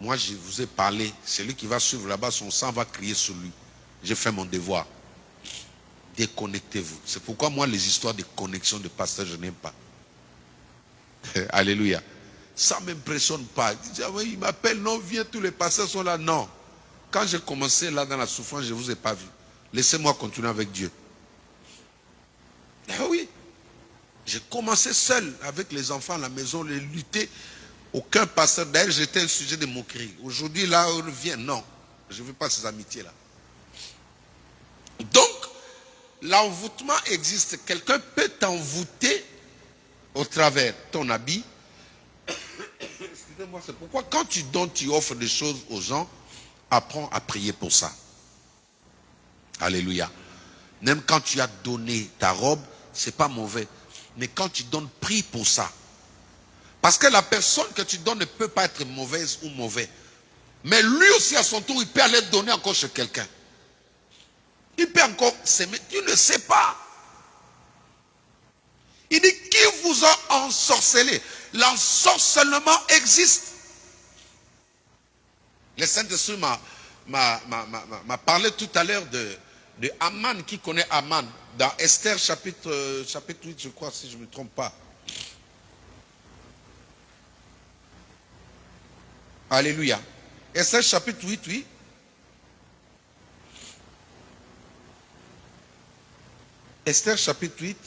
Moi, je vous ai parlé, celui qui va suivre là-bas, son sang va crier sur lui. J'ai fait mon devoir. Déconnectez-vous. C'est pourquoi moi, les histoires de connexion de pasteurs, je n'aime pas. Alléluia. Ça ne m'impressionne pas. Il m'appelle, non, viens, tous les pasteurs sont là. Non. Quand j'ai commencé là dans la souffrance, je ne vous ai pas vu. Laissez-moi continuer avec Dieu. Eh oui. J'ai commencé seul avec les enfants à la maison, les lutter. Aucun pasteur, d'ailleurs, j'étais un sujet de moquerie. Aujourd'hui, là, on vient. Non. Je ne veux pas ces amitiés-là. Donc, l'envoûtement existe. Quelqu'un peut t'envoûter au travers ton habit. Excusez-moi, c'est pourquoi quand tu donnes, tu offres des choses aux gens, apprends à prier pour ça. Alléluia. Même quand tu as donné ta robe, c'est pas mauvais. Mais quand tu donnes, prie pour ça. Parce que la personne que tu donnes ne peut pas être mauvaise ou mauvais. Mais lui aussi, à son tour, il peut aller donner encore chez quelqu'un. Il peut encore s'aimer. Tu ne sais pas. Il dit, qui vous a ensorcelé? L'ensorcellement existe. Le Saint-Esprit m'a parlé tout à l'heure de Aman. Qui connaît Aman? Dans Esther chapitre 8, je crois, si je ne me trompe pas. Alléluia. Esther chapitre 8, oui. Esther chapitre 8.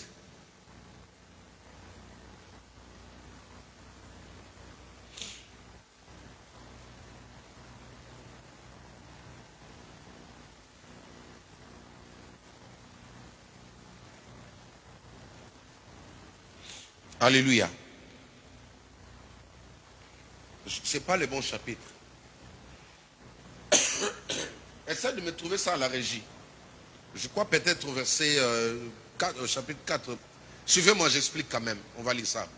Alléluia. Ce n'est pas le bon chapitre. Essaie de me trouver ça à la régie. Je crois peut-être au verset 4, au chapitre 4. Suivez-moi, j'explique quand même. On va lire ça.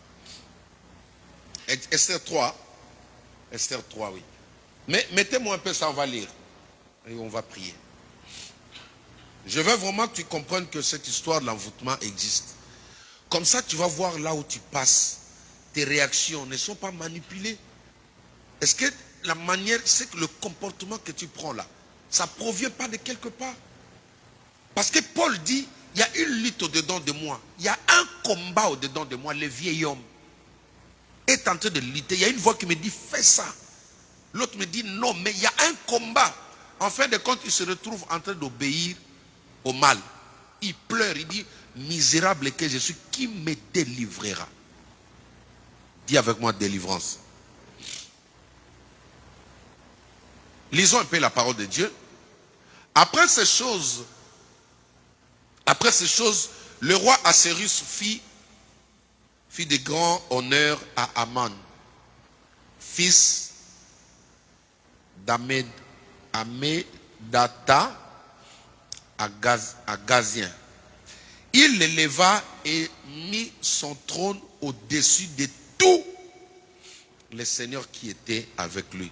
Esther 3. Esther 3, oui. Mais mettez-moi un peu ça, on va lire. Et on va prier. Je veux vraiment que tu comprennes que cette histoire de l'envoûtement existe. Comme ça, tu vas voir là où tu passes. Tes réactions ne sont pas manipulées. Est-ce que la manière, c'est que le comportement que tu prends là, ça ne provient pas de quelque part? Parce que Paul dit, il y a une lutte au-dedans de moi. Il y a un combat au-dedans de moi. Le vieil homme est en train de lutter. Il y a une voix qui me dit, fais ça. L'autre me dit, non, mais il y a un combat. En fin de compte, il se retrouve en train d'obéir au mal. Il pleure, il dit, misérable que je suis, qui me délivrera? Dis avec moi, délivrance. Lisons un peu la parole de Dieu. Après ces choses, le roi Assyrus fit de grands honneurs à Aman, fils d'Amedata à Gazien. Il l'éleva et mit son trône au-dessus de tous les seigneurs qui étaient avec lui.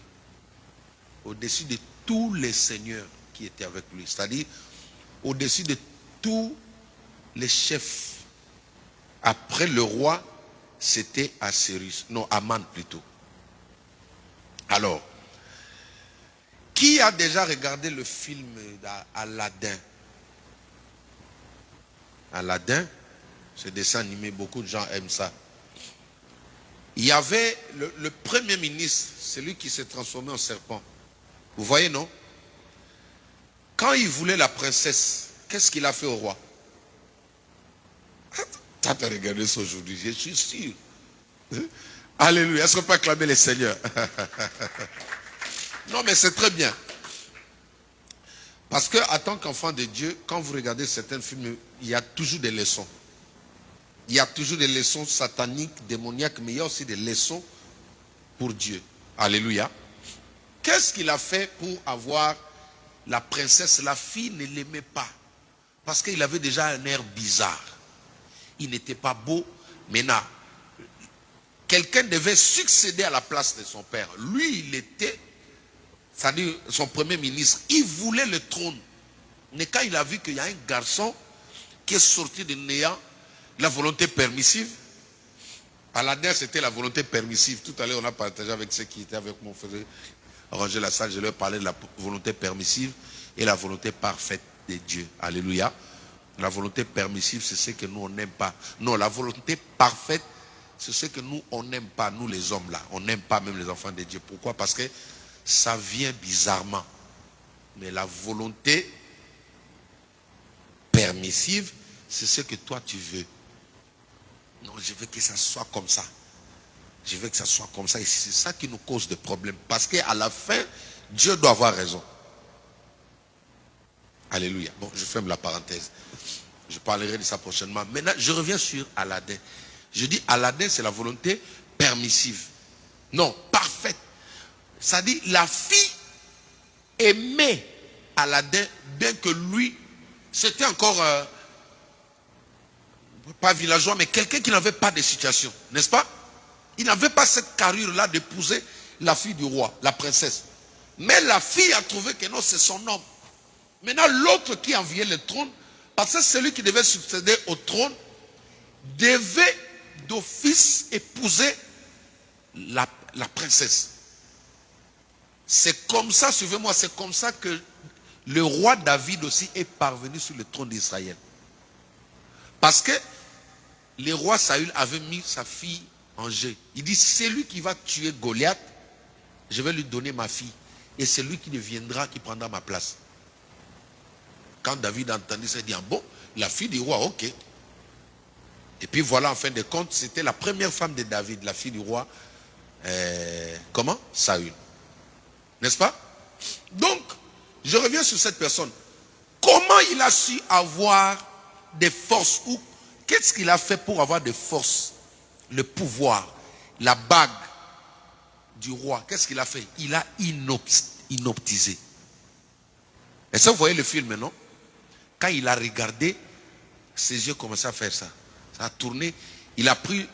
Au-dessus de tous les seigneurs qui étaient avec lui. C'est-à-dire, au-dessus de tous les chefs. Après le roi, c'était Assyrus. Non, Aman plutôt. Alors, qui a déjà regardé le film d'Aladin? Aladin, ce dessin animé, beaucoup de gens aiment ça. Il y avait le premier ministre, celui qui s'est transformé en serpent. Vous voyez, non? Quand il voulait la princesse, qu'est-ce qu'il a fait au roi? Tu as regardé ça aujourd'hui, je suis sûr. Alléluia. Est-ce qu'on peut acclamer les seigneurs? Non, mais c'est très bien. Parce que, en tant qu'enfant de Dieu, quand vous regardez certains films, il y a toujours des leçons. Il y a toujours des leçons sataniques, démoniaques, mais il y a aussi des leçons pour Dieu. Alléluia. Qu'est-ce qu'il a fait pour avoir la princesse? La fille ne l'aimait pas. Parce qu'il avait déjà un air bizarre. Il n'était pas beau. Maintenant, quelqu'un devait succéder à la place de son père. Lui, il était, c'est-à-dire son premier ministre. Il voulait le trône. Mais quand il a vu qu'il y a un garçon qui est sorti de néant, la volonté permissive. Aladin, c'était la volonté permissive. Tout à l'heure, on a partagé avec ceux qui étaient avec moi. On faisait ranger la salle. Je leur parlais de la volonté permissive et la volonté parfaite de Dieu. Alléluia. La volonté permissive, c'est ce que nous, on n'aime pas. Non, la volonté parfaite, c'est ce que nous, on n'aime pas. Nous, les hommes, là. On n'aime pas même les enfants de Dieu. Pourquoi? Parce que ça vient bizarrement. Mais la volonté permissive, c'est ce que toi, tu veux. Non, je veux que ça soit comme ça. Je veux que ça soit comme ça. Et c'est ça qui nous cause des problèmes. Parce qu'à la fin, Dieu doit avoir raison. Alléluia. Bon, je ferme la parenthèse. Je parlerai de ça prochainement. Maintenant, je reviens sur Aladin. Je dis Aladin, c'est la volonté permissive. Non, parfaite. Ça dit, la fille aimait Aladin, bien que lui, c'était encore, pas villageois, mais quelqu'un qui n'avait pas de situation. N'est-ce pas? Il n'avait pas cette carrure-là d'épouser la fille du roi, la princesse. Mais la fille a trouvé que non, c'est son homme. Maintenant, l'autre qui enviait le trône, parce que celui qui devait succéder au trône, devait d'office épouser la princesse. C'est comme ça, suivez-moi, c'est comme ça que le roi David aussi est parvenu sur le trône d'Israël. Parce que le roi Saül avait mis sa fille en jeu. Il dit, c'est lui qui va tuer Goliath, je vais lui donner ma fille. Et c'est lui qui deviendra, qui prendra ma place. Quand David a entendu ça, il dit, ah bon, la fille du roi, ok. Et puis voilà, en fin de compte, c'était la première femme de David, la fille du roi, comment? Saül. N'est-ce pas? Donc, je reviens sur cette personne. Comment il a su avoir des forces? Ou qu'est-ce qu'il a fait pour avoir des forces? Le pouvoir, la bague du roi. Qu'est-ce qu'il a fait? Il a inoptisé. Et ça, vous voyez le film, non? Quand il a regardé, ses yeux commençaient à faire ça. Ça a tourné. Il a pris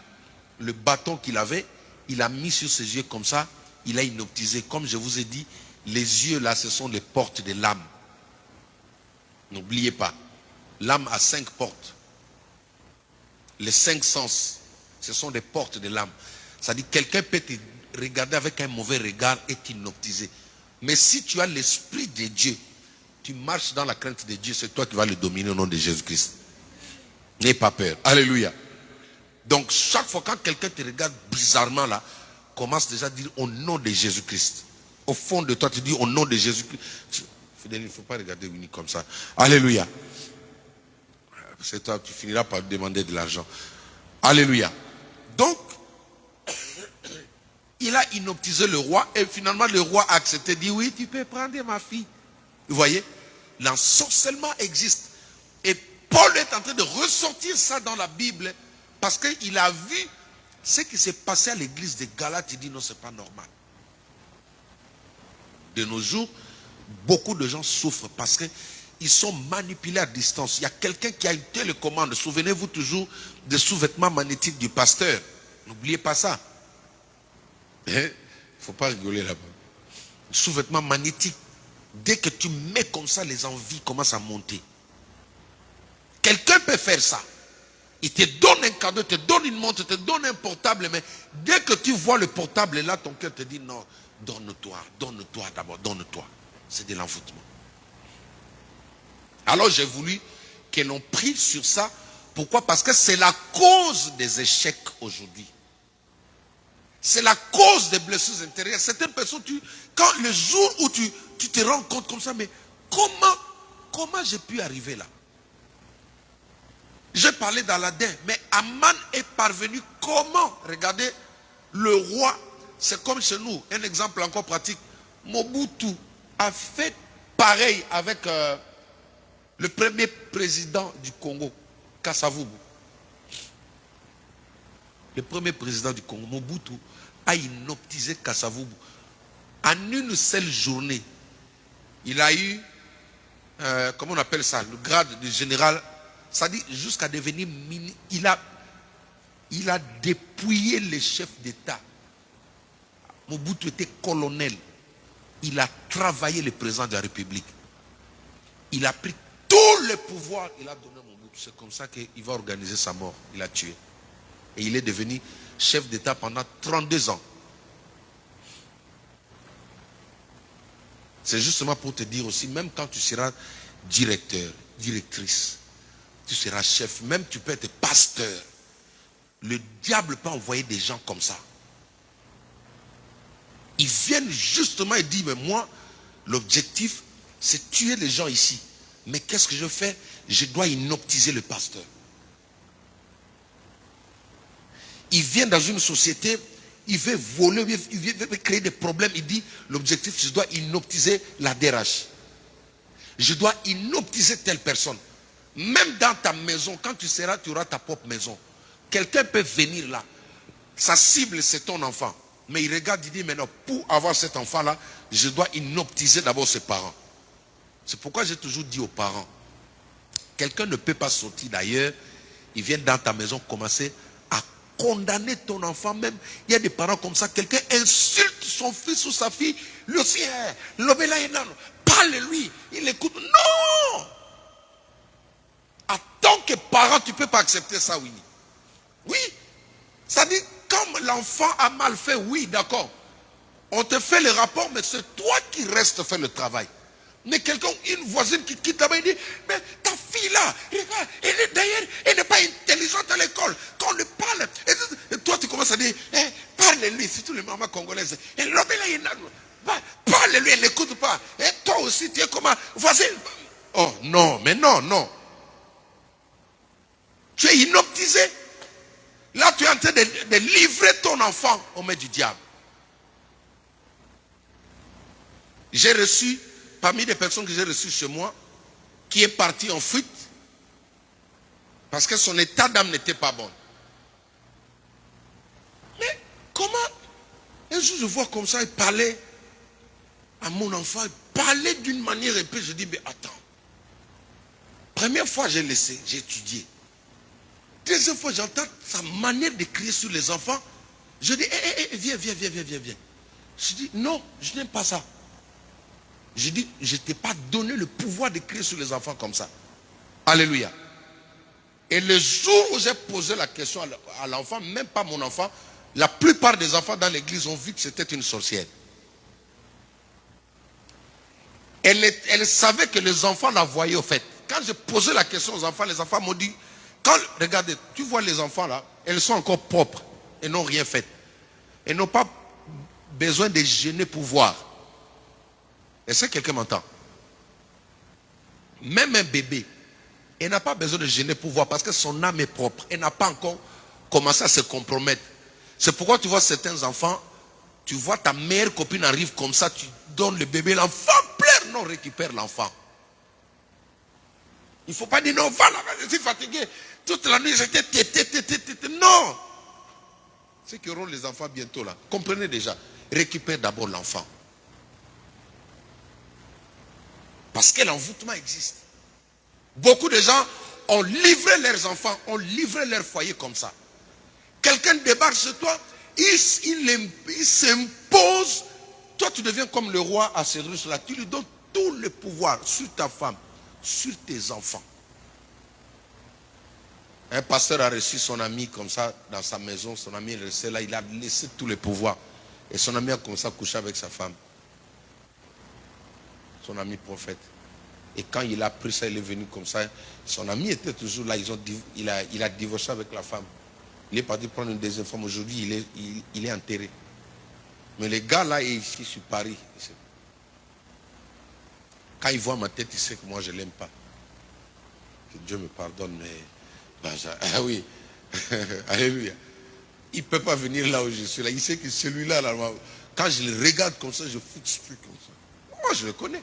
le bâton qu'il avait, il a mis sur ses yeux comme ça, il a inoptisé. Comme je vous ai dit, les yeux là, ce sont les portes de l'âme. N'oubliez pas, l'âme a 5 portes. Les 5 sens, ce sont des portes de l'âme. C'est-à-dire que quelqu'un peut te regarder avec un mauvais regard et t'inoptiser. Mais si tu as l'esprit de Dieu, tu marches dans la crainte de Dieu, c'est toi qui vas le dominer au nom de Jésus-Christ. N'aie pas peur. Alléluia. Donc chaque fois quand quelqu'un te regarde bizarrement là, commence déjà à dire au nom de Jésus-Christ. Au fond de toi, tu dis au nom de Jésus-Christ. Fidèle, il ne faut pas regarder Winnie comme ça. Alléluia. C'est toi, tu finiras par demander de l'argent. Alléluia. Donc, il a inoptisé le roi et finalement le roi a accepté, dit oui, tu peux prendre ma fille. Vous voyez, l'ensorcellement existe. Et Paul est en train de ressortir ça dans la Bible parce qu'il a vu ce qui s'est passé à l'église de Galates. Il dit non, c'est pas normal. De nos jours, beaucoup de gens souffrent parce qu'ils sont manipulés à distance. Il y a quelqu'un qui a une télécommande. Souvenez-vous toujours des sous-vêtements magnétiques du pasteur. N'oubliez pas ça. Il ne faut pas rigoler là-bas. Sous-vêtements magnétiques. Dès que tu mets comme ça, les envies commencent à monter. Quelqu'un peut faire ça. Il te donne un cadeau, te donne une montre, te donne un portable, mais dès que tu vois le portable là, ton cœur te dit non, donne-toi d'abord, donne-toi. C'est de l'envoûtement. Alors j'ai voulu que l'on prie sur ça. Pourquoi? Parce que c'est la cause des échecs aujourd'hui. C'est la cause des blessures intérieures. Certaines personnes, quand le jour où tu te rends compte comme ça, mais comment j'ai pu arriver là? J'ai parlé d'Aladin, mais Aman est parvenu comment? Regardez, le roi, c'est comme chez nous, un exemple encore pratique. Mobutu a fait pareil avec le premier président du Congo, Kasavubu. Le premier président du Congo, Mobutu, a inoptisé Kasavubu. En une seule journée, il a eu, comment on appelle ça, le grade de général. Ça dit jusqu'à devenir ministre. Il a dépouillé les chefs d'État. Mobutu était colonel. Il a travaillé le président de la République. Il a pris tout le pouvoir. Il a donné à Mobutu. C'est comme ça qu'il va organiser sa mort. Il a tué. Et il est devenu chef d'État pendant 32 ans. C'est justement pour te dire aussi, même quand tu seras directeur, directrice, tu seras chef, même tu peux être pasteur. Le diable peut envoyer des gens comme ça. Ils viennent justement et disent, mais moi, l'objectif, c'est tuer les gens ici. Mais qu'est-ce que je fais? Je dois inoptiser le pasteur. Il vient dans une société, il veut voler, il veut créer des problèmes. Il dit, l'objectif, je dois inoptiser la DRH. Je dois inoptiser telle personne. Même dans ta maison, quand tu auras ta propre maison. Quelqu'un peut venir là. Sa cible, c'est ton enfant. Mais il regarde, il dit, maintenant, pour avoir cet enfant-là, je dois inoptiser d'abord ses parents. C'est pourquoi j'ai toujours dit aux parents, quelqu'un ne peut pas sortir d'ailleurs, il vient dans ta maison commencer à condamner ton enfant même. Il y a des parents comme ça, quelqu'un insulte son fils ou sa fille, lui aussi, parle-lui, il écoute. Non! En tant que parent, tu ne peux pas accepter ça, Winnie. Oui. C'est-à-dire, comme l'enfant a mal fait, oui, d'accord. On te fait le rapport, mais c'est toi qui restes faire le travail. Mais quelqu'un, une voisine qui quitte là-bas, il dit, mais ta fille là, regarde, elle est d'ailleurs, elle n'est pas intelligente à l'école. Quand on lui parle, et toi tu commences à dire, parle-lui, surtout les mamans congolaises. Parle-lui, elle n'écoute pas. Et toi aussi, tu es comme un voisin. Oh non, mais non, non. Tu es inoptisé. Là, tu es en train de livrer ton enfant aux mains du diable. J'ai reçu, parmi les personnes que j'ai reçues chez moi, qui est partie en fuite parce que son état d'âme n'était pas bon. Mais comment? Un jour, je vois comme ça, il parlait à mon enfant, il parlait d'une manière épais. Je dis, mais attends. Première fois, j'ai laissé, j'ai étudié. Deuxième fois, j'entends sa manière de crier sur les enfants. Je dis, viens. Je dis, non, je n'aime pas ça. Je dis, je ne t'ai pas donné le pouvoir de crier sur les enfants comme ça. Alléluia. Et le jour où j'ai posé la question à l'enfant, même pas mon enfant, la plupart des enfants dans l'église ont vu que c'était une sorcière. Elle savait que les enfants la voyaient au fait. Quand j'ai posé la question aux enfants, les enfants m'ont dit, regardez, tu vois les enfants là, elles sont encore propres et n'ont rien fait. Elles n'ont pas besoin de gêner pour voir. Est-ce que quelqu'un m'entend? Même un bébé, elle n'a pas besoin de gêner pour voir parce que son âme est propre. Elle n'a pas encore commencé à se compromettre. C'est pourquoi tu vois certains enfants, tu vois ta meilleure copine arrive comme ça, tu donnes le bébé, l'enfant pleure, non, récupère l'enfant. Il ne faut pas dire non, va là, je suis fatigué. Toute la nuit, j'étais non. Ceux qui auront les enfants bientôt là, comprenez déjà, récupère d'abord l'enfant. Parce que l'envoûtement existe. Beaucoup de gens ont livré leurs enfants, ont livré leur foyer comme ça. Quelqu'un débarque sur toi, il s'impose. Toi, tu deviens comme le roi à ces Russes-là. Tu lui donnes tout le pouvoir sur ta femme, sur tes enfants. Un pasteur a reçu son ami comme ça dans sa maison. Son ami est resté là, il a laissé tous les pouvoirs. Et son ami a commencé à coucher avec sa femme. Son ami prophète. Et quand il a pris ça, il est venu comme ça. Son ami était toujours là. Il a divorcé avec la femme. Il est parti prendre une deuxième femme. Aujourd'hui, il est enterré. Mais le gars là est ici sur Paris. Quand il voit ma tête, il sait que moi je ne l'aime pas. Que Dieu me pardonne, mais... ah oui. Alléluia. Il ne peut pas venir là où je suis là. Il sait que celui-là, là, quand je le regarde comme ça, je fixe plus comme ça. Moi, je le connais.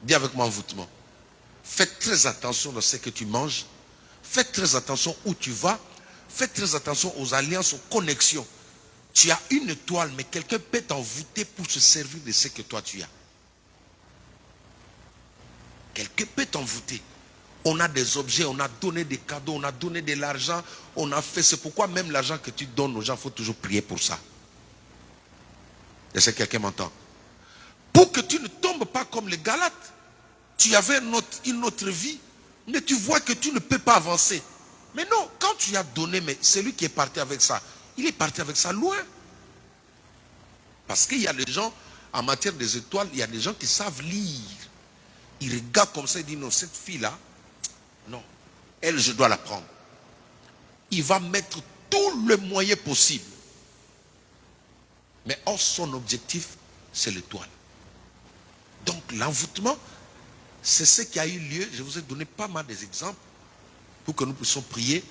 Dis avec moi envoûtement. Faites très attention à ce que tu manges. Faites très attention où tu vas. Faites très attention aux alliances, aux connexions. Tu as une étoile, mais quelqu'un peut t'envoûter pour se servir de ce que toi tu as. Quelqu'un peut t'envoûter. On a des objets, on a donné des cadeaux, on a donné de l'argent, on a fait. C'est pourquoi même l'argent que tu donnes aux gens, il faut toujours prier pour ça. Est-ce que quelqu'un m'entend? Pour que tu ne tombes pas comme les Galates. Tu avais une autre vie, mais tu vois que tu ne peux pas avancer. Mais non, quand tu as donné, mais celui qui est parti avec ça, il est parti avec ça loin. Parce qu'il y a des gens, en matière des étoiles, il y a des gens qui savent lire. Ils regardent comme ça et disent, non, cette fille-là, non, elle, je dois la prendre. Il va mettre tout le moyen possible. Mais or, son objectif, c'est l'étoile. Donc, l'envoûtement, c'est ce qui a eu lieu. Je vous ai donné pas mal d'exemples pour que nous puissions prier.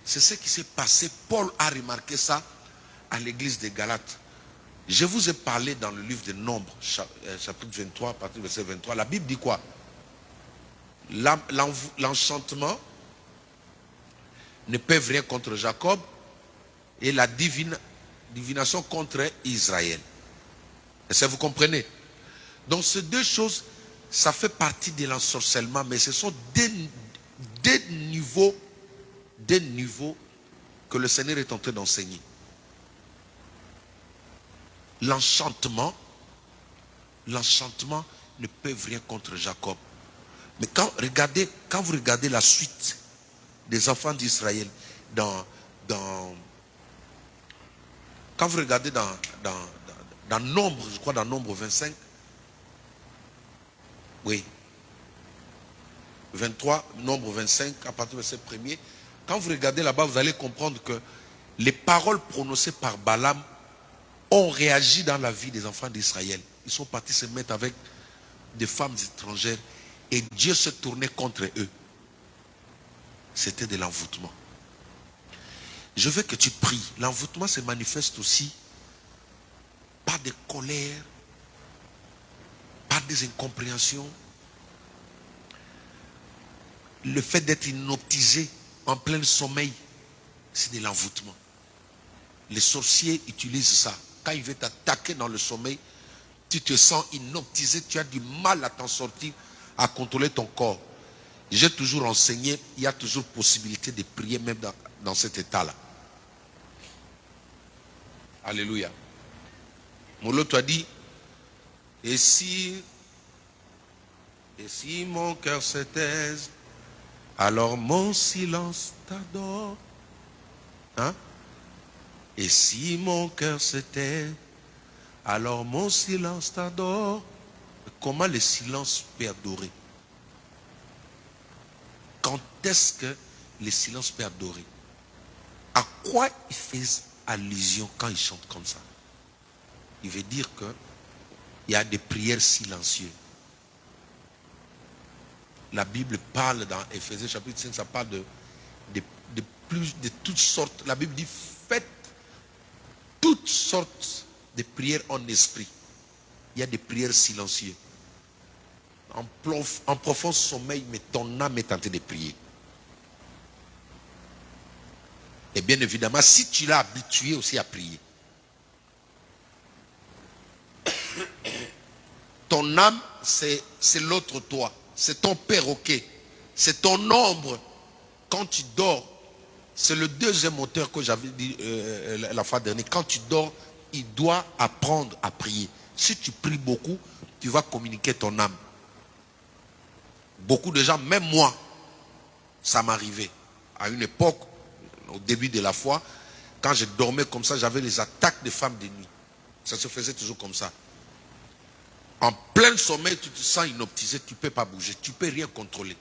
C'est ce qui s'est passé. Paul a remarqué ça à l'église des Galates. Je vous ai parlé dans le livre des Nombres, chapitre 23, à partir du verset 23. La Bible dit quoi? L'enchantement ne peut rien contre Jacob et la divination contre Israël. Est-ce que vous comprenez? Donc ces deux choses, ça fait partie de l'ensorcellement, mais ce sont des niveaux que le Seigneur est en train d'enseigner. L'enchantement ne peut rien contre Jacob. Mais quand vous regardez la suite des enfants d'Israël, quand vous regardez dans Nombre, je crois dans Nombre 25, Oui. 23, nombre 25, à partir du verset 1er. Quand vous regardez là-bas, vous allez comprendre que les paroles prononcées par Balaam ont réagi dans la vie des enfants d'Israël. Ils sont partis se mettre avec des femmes étrangères et Dieu se tournait contre eux. C'était de l'envoûtement. Je veux que tu pries. L'envoûtement se manifeste aussi par des colères, par des incompréhensions. Le fait d'être hypnotisé en plein sommeil, c'est de l'envoûtement. Les sorciers utilisent ça. Quand ils veulent t'attaquer dans le sommeil, tu te sens hypnotisé, tu as du mal à t'en sortir, à contrôler ton corps. J'ai toujours enseigné, il y a toujours possibilité de prier même dans cet état-là. Alléluia. Moloto a dit, et si mon cœur se taise, alors mon silence t'adore. Hein? Et si mon cœur se tait, alors mon silence t'adore. Comment le silence peut adorer? Quand est-ce que le silence peut adorer? À quoi il fait allusion quand il chante comme ça? Il veut dire que il y a des prières silencieuses. La Bible parle dans Éphésiens chapitre 5, ça parle de toutes sortes. La Bible dit faites toutes sortes de prières en esprit. Il y a des prières silencieuses. En profond sommeil, mais ton âme est en train de prier. Et bien évidemment, si tu l'as habitué aussi à prier, ton âme, c'est l'autre toi. C'est ton perroquet. C'est ton ombre. Quand tu dors, c'est le deuxième moteur que j'avais dit la fois dernière. Quand tu dors, il doit apprendre à prier. Si tu pries beaucoup, tu vas communiquer ton âme. Beaucoup de gens, même moi, ça m'arrivait. À une époque, au début de la foi, quand je dormais comme ça, j'avais les attaques de femmes de nuit. Ça se faisait toujours comme ça. En plein sommeil, tu te sens hypnotisé, tu ne peux pas bouger, tu ne peux rien contrôler.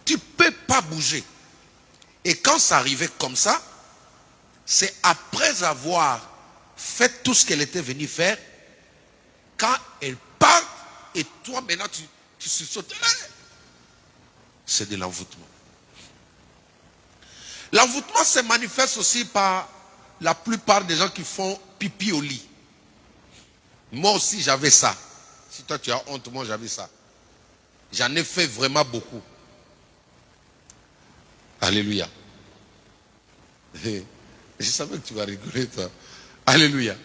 Tu ne peux pas bouger. Et quand ça arrivait comme ça, c'est après avoir fait tout ce qu'elle était venue faire, quand elle part, et toi maintenant tu sautes. C'est de l'envoûtement. L'envoûtement se manifeste aussi par la plupart des gens qui font pipi au lit. Moi aussi j'avais ça. Si toi tu as honte, moi j'avais ça. J'en ai fait vraiment beaucoup. Alléluia. Je savais que tu vas rigoler toi. Alléluia.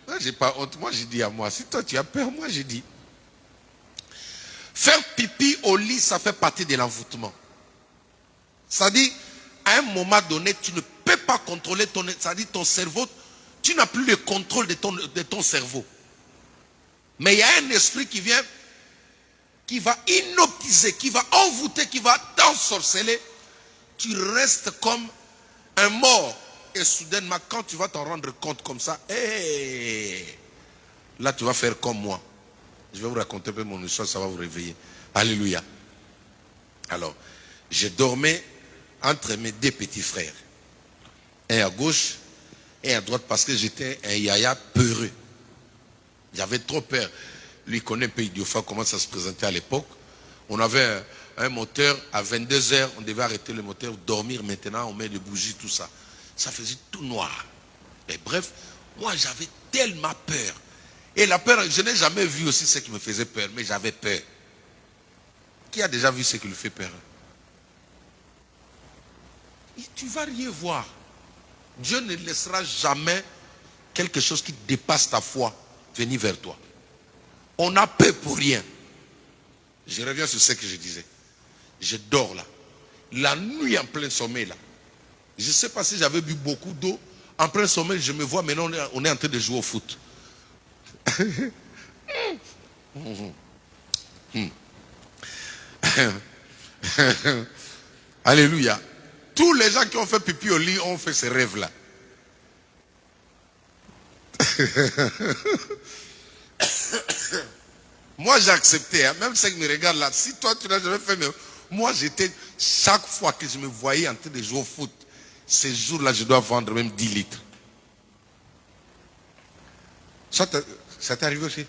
Moi j'ai pas honte, moi j'ai dit à moi. Si toi tu as peur, moi j'ai dit. Faire pipi au lit, ça fait partie de l'envoûtement. Ça dit, à un moment donné, tu ne peux pas contrôler ton cerveau. Tu n'as plus le contrôle de ton cerveau. Mais il y a un esprit qui vient, qui va hypnotiser, qui va envoûter, qui va t'ensorceler. Tu restes comme un mort. Et soudainement, quand tu vas t'en rendre compte comme ça, là tu vas faire comme moi. Je vais vous raconter un peu mon histoire, ça va vous réveiller. Alléluia. Alors, je dormais entre mes deux petits frères. Un à gauche et à droite parce que j'étais un yaya peureux. J'avais trop peur. Lui connaît un peu Idiofa, comment ça se présentait à l'époque. On avait un moteur à 22h, on devait arrêter le moteur, dormir maintenant, on met des bougies, tout ça. Ça faisait tout noir. Et bref, moi j'avais tellement peur. Et la peur, je n'ai jamais vu aussi ce qui me faisait peur, mais j'avais peur. Qui a déjà vu ce qui lui fait peur? Et tu ne vas rien voir. Dieu ne laissera jamais quelque chose qui dépasse ta foi venir vers toi. On a peur pour rien. Je reviens sur ce que je disais. Je dors là. La nuit en plein sommeil là. Je ne sais pas si j'avais bu beaucoup d'eau. En plein sommeil, je me vois maintenant, on est en train de jouer au foot. Alléluia. Tous les gens qui ont fait pipi au lit ont fait ces rêves-là. Moi, j'ai accepté, hein. Même ceux qui me regardent là. Si toi, tu n'as jamais fait, mais moi, j'étais, chaque fois que je me voyais en train de jouer au foot, ces jours-là, je dois vendre même 10 litres. Ça t'est arrivé aussi?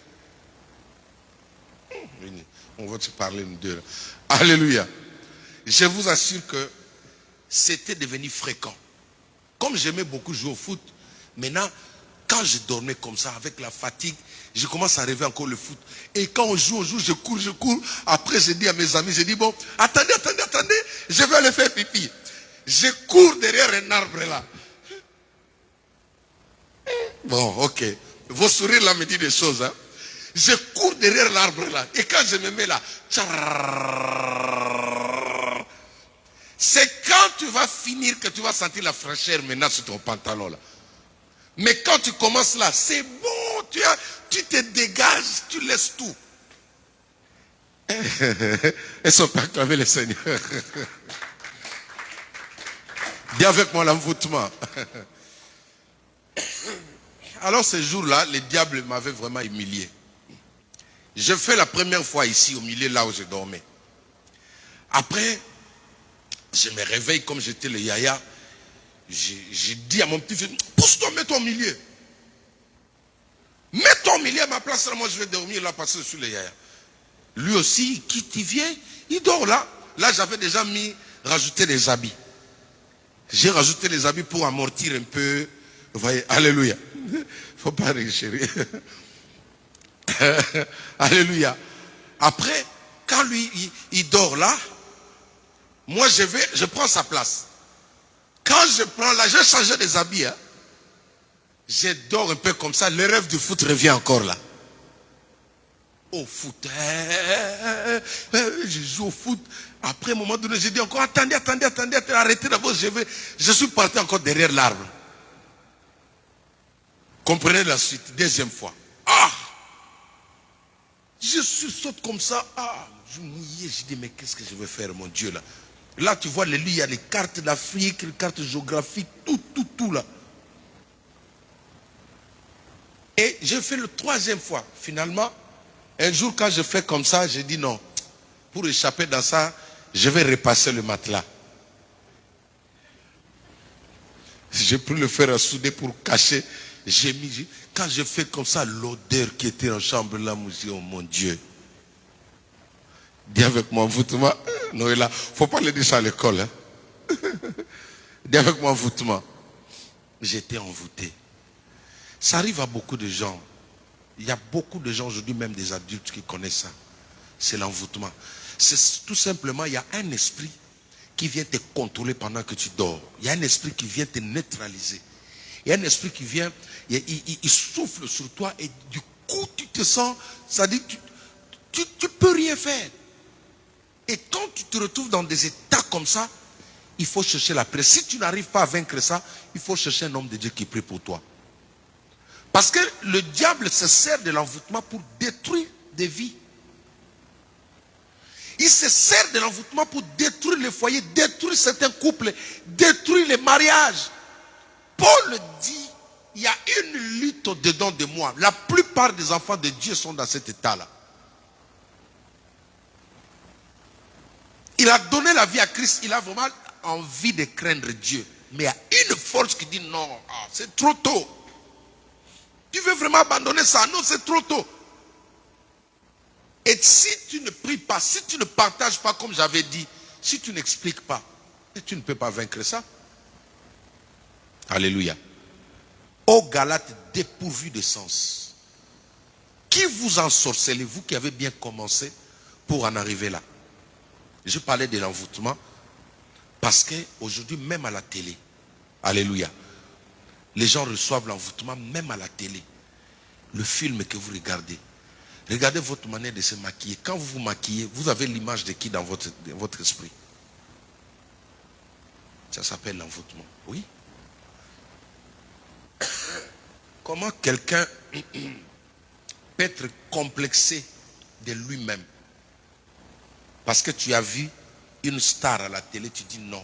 On va te parler nous deux. Alléluia. Je vous assure que c'était devenu fréquent. Comme j'aimais beaucoup jouer au foot, maintenant, quand je dormais comme ça, avec la fatigue, je commence à rêver encore le foot. Et quand on joue, je cours. Après, je dis à mes amis, je dis, bon, attendez, je vais aller faire pipi. Je cours derrière un arbre là. Bon, ok. Vos sourires là me disent des choses. Hein. Je cours derrière l'arbre là. Et quand je me mets là, c'est quand tu vas finir que tu vas sentir la fraîcheur maintenant sur ton pantalon là. Mais quand tu commences là, c'est bon, tu te dégages, tu laisses tout. Elles sont pas acclamées le Seigneur. Dis avec moi l'envoûtement. Alors ce jour-là, le diable m'avait vraiment humilié. Je fais la première fois ici, au milieu là où je dormais. Après, je me réveille comme j'étais le yaya. J'ai dit à mon petit-fils, pousse-toi, mets-toi au milieu. Mets-toi au milieu à ma place, là, moi je vais dormir là, passer sur le yaya. Lui aussi, il vient, il dort là. Là, j'avais déjà rajouté des habits. J'ai rajouté les habits pour amortir un peu. Vous voyez, alléluia. Faut pas rire, chérie. Alléluia. Après, quand lui, il dort là, moi je prends sa place. Quand je prends là, j'ai changé des habits. Hein. Je dors un peu comme ça, le rêve du foot revient encore là. Au foot. Je joue au foot. Après, un moment donné, j'ai dit encore, attendez, arrêtez d'abord, je suis parti encore derrière l'arbre. Comprenez la suite, deuxième fois. Ah! Je saute comme ça. Ah! Je mouillais, je dis, mais qu'est-ce que je vais faire, mon Dieu, là? Là, tu vois, il y a les cartes d'Afrique, les cartes géographiques, tout là. Et j'ai fait le troisième fois. Finalement, un jour, quand je fais comme ça, j'ai dit non. Pour échapper dans ça, je vais repasser le matelas. J'ai pris le fer à souder pour cacher. J'ai mis, quand je fais comme ça, l'odeur qui était en chambre là, oh mon Dieu. Dis avec moi, envoûtement. Noëlla, faut pas le dire ça à l'école. Hein? Dis avec moi, envoûtement. J'étais envoûté. Ça arrive à beaucoup de gens. Il y a beaucoup de gens aujourd'hui, même des adultes qui connaissent ça. C'est l'envoûtement. C'est tout simplement, il y a un esprit qui vient te contrôler pendant que tu dors. Il y a un esprit qui vient te neutraliser. Il y a un esprit qui vient, il souffle sur toi et du coup tu te sens, ça dit, tu peux rien faire. Et quand tu te retrouves dans des états comme ça, il faut chercher la prière. Si tu n'arrives pas à vaincre ça, il faut chercher un homme de Dieu qui prie pour toi. Parce que le diable se sert de l'envoûtement pour détruire des vies. Il se sert de l'envoûtement pour détruire les foyers, détruire certains couples, détruire les mariages. Paul dit, il y a une lutte au-dedans de moi. La plupart des enfants de Dieu sont dans cet état-là. Il a donné la vie à Christ, il a vraiment envie de craindre Dieu. Mais il y a une force qui dit non, c'est trop tôt. Tu veux vraiment abandonner ça? Non, c'est trop tôt. Et si tu ne pries pas, si tu ne partages pas comme j'avais dit, si tu n'expliques pas, tu ne peux pas vaincre ça. Alléluia. Ô Galates dépourvus de sens, qui vous ensorcelez, vous qui avez bien commencé pour en arriver là? Je parlais de l'envoûtement parce qu'aujourd'hui, même à la télé, alléluia, les gens reçoivent l'envoûtement même à la télé. Le film que vous regardez, regardez votre manière de se maquiller. Quand vous vous maquillez, vous avez l'image de qui dans votre esprit? Ça s'appelle l'envoûtement. Oui. Comment quelqu'un peut être complexé de lui-même parce que tu as vu une star à la télé, tu dis non,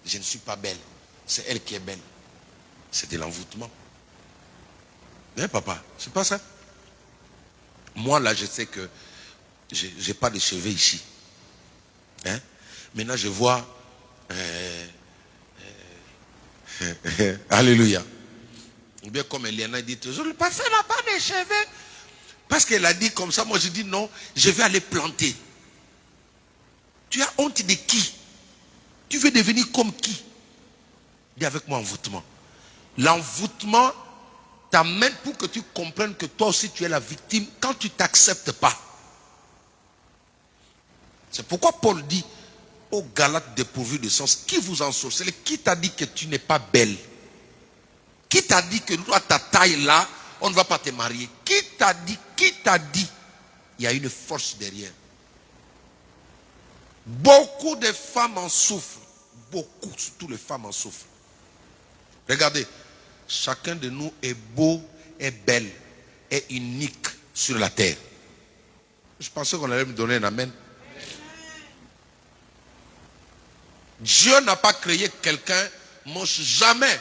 je ne suis pas belle, c'est elle qui est belle. C'est de l'envoûtement. Hein, papa, c'est pas ça? Moi là, je sais que J'ai pas de cheveux ici. Hein? Maintenant, je vois... Alléluia. Ou bien comme Eliana dit toujours, le pasteur n'a pas de cheveux. Parce qu'elle a dit comme ça, moi je dis non, je vais aller planter. Tu as honte de qui? Tu veux devenir comme qui? Dis avec moi envoûtement. L'envoûtement t'amène pour que tu comprennes que toi aussi tu es la victime quand tu ne t'acceptes pas. C'est pourquoi Paul dit aux Galates dépourvus de sens, qui vous ensorcelle? Qui t'a dit que tu n'es pas belle? Qui t'a dit que toi ta taille là, on ne va pas te marier? Qui t'a dit? Qui t'a dit? Il y a une force derrière. Beaucoup de femmes en souffrent. Beaucoup, surtout les femmes en souffrent. Regardez, chacun de nous est beau, est belle, est unique sur la terre. Je pensais qu'on allait me donner un amen. Dieu n'a pas créé quelqu'un moche, jamais.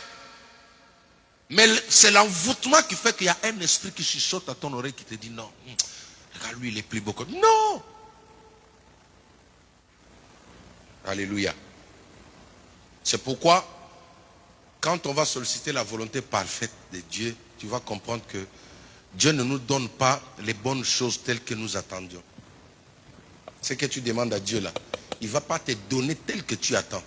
Mais c'est l'envoûtement qui fait qu'il y a un esprit qui chuchote à ton oreille qui te dit non. Regarde, lui il est plus beau que... Non. Alléluia. C'est pourquoi, quand on va solliciter la volonté parfaite de Dieu, tu vas comprendre que Dieu ne nous donne pas les bonnes choses telles que nous attendions. Ce que tu demandes à Dieu là, il ne va pas te donner tel que tu attends.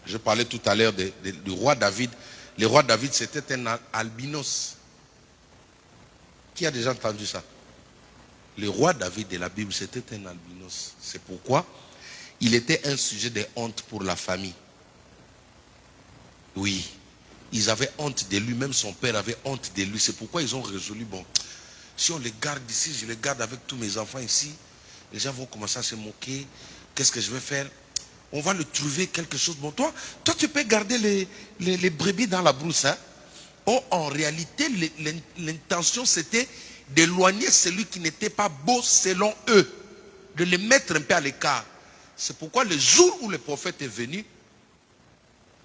Je parlais tout à l'heure du roi David. Le roi David, c'était un albinos. Qui a déjà entendu ça? Le roi David de la Bible, c'était un albinos. C'est pourquoi il était un sujet de honte pour la famille. Oui, ils avaient honte de lui, même son père avait honte de lui. C'est pourquoi ils ont résolu, bon, si on les garde ici, je les garde avec tous mes enfants ici, les gens vont commencer à se moquer. Qu'est-ce que je vais faire? On va le trouver quelque chose. Bon, toi tu peux garder les brebis dans la brousse. Hein? Oh, en réalité, l'intention c'était d'éloigner celui qui n'était pas beau selon eux, de les mettre un peu à l'écart. C'est pourquoi le jour où le prophète est venu,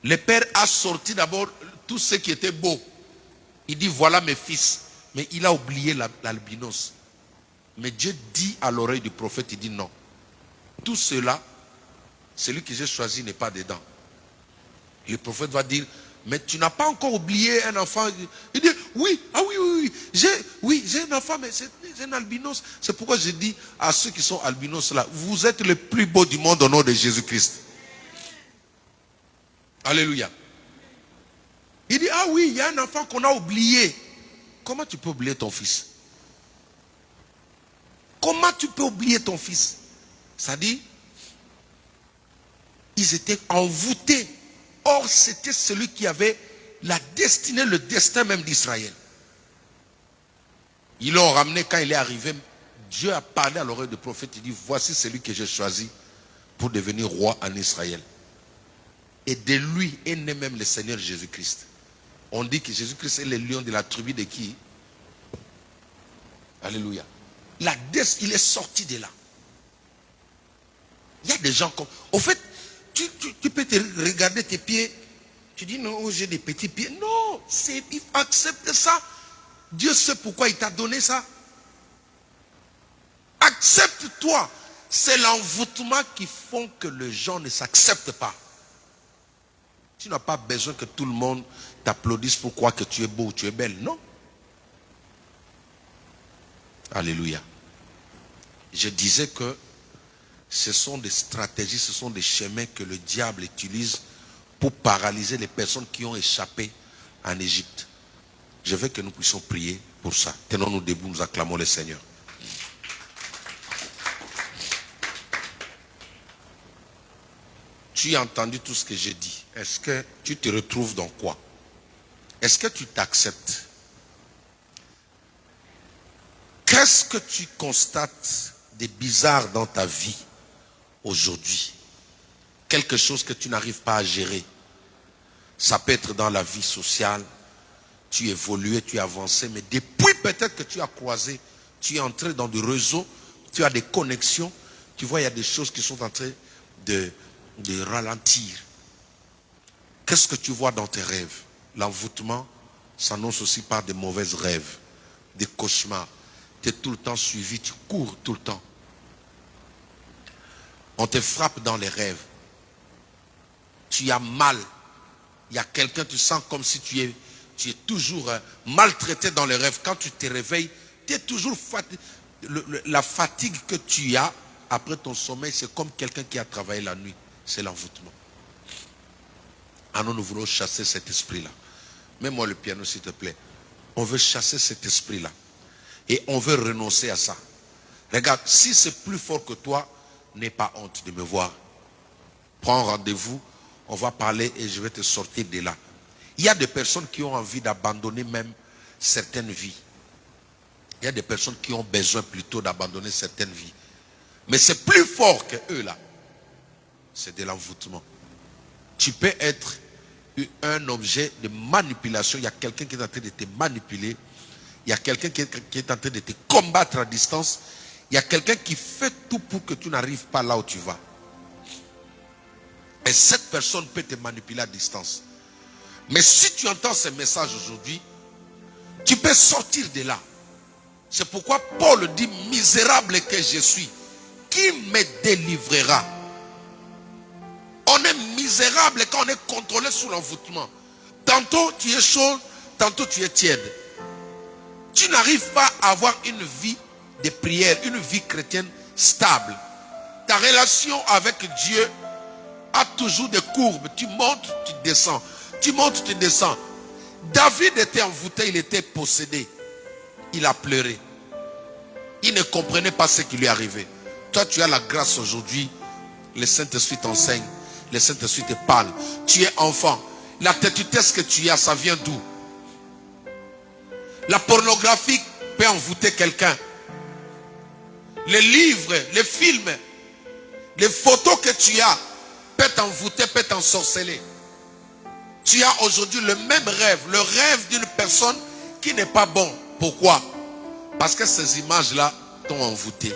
le père a sorti d'abord tout ce qui était beau. Il dit voilà mes fils. Mais il a oublié l'albinos. Mais Dieu dit à l'oreille du prophète, il dit non. Tout cela, celui que j'ai choisi n'est pas dedans. Le prophète va dire, mais tu n'as pas encore oublié un enfant. Il dit, oui, ah oui, j'ai un enfant, mais c'est un albinos. C'est pourquoi je dis à ceux qui sont albinos là, vous êtes les plus beaux du monde au nom de Jésus-Christ. Alléluia. Il dit, ah oui, il y a un enfant qu'on a oublié. Comment tu peux oublier ton fils? Comment tu peux oublier ton fils? Ça dit, ils étaient envoûtés. Or, c'était celui qui avait la destinée, le destin même d'Israël. Ils l'ont ramené quand il est arrivé. Dieu a parlé à l'oreille du prophète. Il dit, voici celui que j'ai choisi pour devenir roi en Israël. Et de lui est né même le Seigneur Jésus-Christ. On dit que Jésus-Christ est le lion de la tribu de qui? Alléluia. Il est sorti de là. Il y a des gens comme... Au fait, tu peux te regarder tes pieds. Tu dis non, j'ai des petits pieds. Non, il faut accepter ça. Dieu sait pourquoi il t'a donné ça. Accepte-toi. C'est l'envoûtement qui font que les gens ne s'acceptent pas. Tu n'as pas besoin que tout le monde t'applaudisse pour croire que tu es beau ou tu es belle. Non. Alléluia. Je disais que ce sont des stratégies, ce sont des chemins que le diable utilise pour paralyser les personnes qui ont échappé en Égypte. Je veux que nous puissions prier pour ça. Tenons-nous debout, nous acclamons le Seigneur. Tu as entendu tout ce que j'ai dit. Est-ce que tu te retrouves dans quoi? Est-ce que tu t'acceptes? Qu'est-ce que tu constates de bizarre dans ta vie aujourd'hui? Quelque chose que tu n'arrives pas à gérer. Ça peut être dans la vie sociale. Tu évolues, tu avances, mais depuis peut-être que tu as croisé, tu es entré dans des réseaux, tu as des connexions, tu vois, il y a des choses qui sont en train de ralentir. Qu'est-ce que tu vois dans tes rêves? L'envoûtement s'annonce aussi par de mauvais rêves, des cauchemars. Tu es tout le temps suivi, tu cours tout le temps. On te frappe dans les rêves. Tu as mal. Il y a quelqu'un, tu sens comme si tu es toujours maltraité dans les rêves. Quand tu te réveilles, tu es toujours fatigué. La fatigue que tu as après ton sommeil, c'est comme quelqu'un qui a travaillé la nuit. C'est l'envoûtement. Ah non, nous voulons chasser cet esprit-là. Mets-moi le piano, s'il te plaît. On veut chasser cet esprit-là. Et on veut renoncer à ça. Regarde, si c'est plus fort que toi, n'aie pas honte de me voir. Prends rendez-vous, on va parler et je vais te sortir de là. Il y a des personnes qui ont envie d'abandonner même certaines vies. Il y a des personnes qui ont besoin plutôt d'abandonner certaines vies. Mais c'est plus fort que eux là. C'est de l'envoûtement. Tu peux être un objet de manipulation. Il y a quelqu'un qui est en train de te manipuler. Il y a quelqu'un qui est en train de te combattre à distance. Il y a quelqu'un qui fait tout pour que tu n'arrives pas là où tu vas. Et cette personne peut te manipuler à distance. Mais si tu entends ce message aujourd'hui, tu peux sortir de là. C'est pourquoi Paul dit, misérable que je suis, qui me délivrera? On est misérable quand on est contrôlé sous l'envoûtement. Tantôt tu es chaud, tantôt tu es tiède. Tu n'arrives pas à avoir une vie de prière, une vie chrétienne stable. Ta relation avec Dieu a toujours des courbes. Tu montes, tu descends. Tu montes, tu descends. David était envoûté, il était possédé. Il a pleuré. Il ne comprenait pas ce qui lui arrivait. Toi, tu as la grâce aujourd'hui. Le Saint-Esprit t'enseigne. Le Saint-Esprit te parle. Tu es enfant. La têtutesse que tu as, ça vient d'où? La pornographie peut envoûter quelqu'un. Les livres, les films, les photos que tu as peuvent t'envoûter, peuvent t'ensorceler. Tu as aujourd'hui le même rêve, le rêve d'une personne qui n'est pas bon. Pourquoi? Parce que ces images-là t'ont envoûté.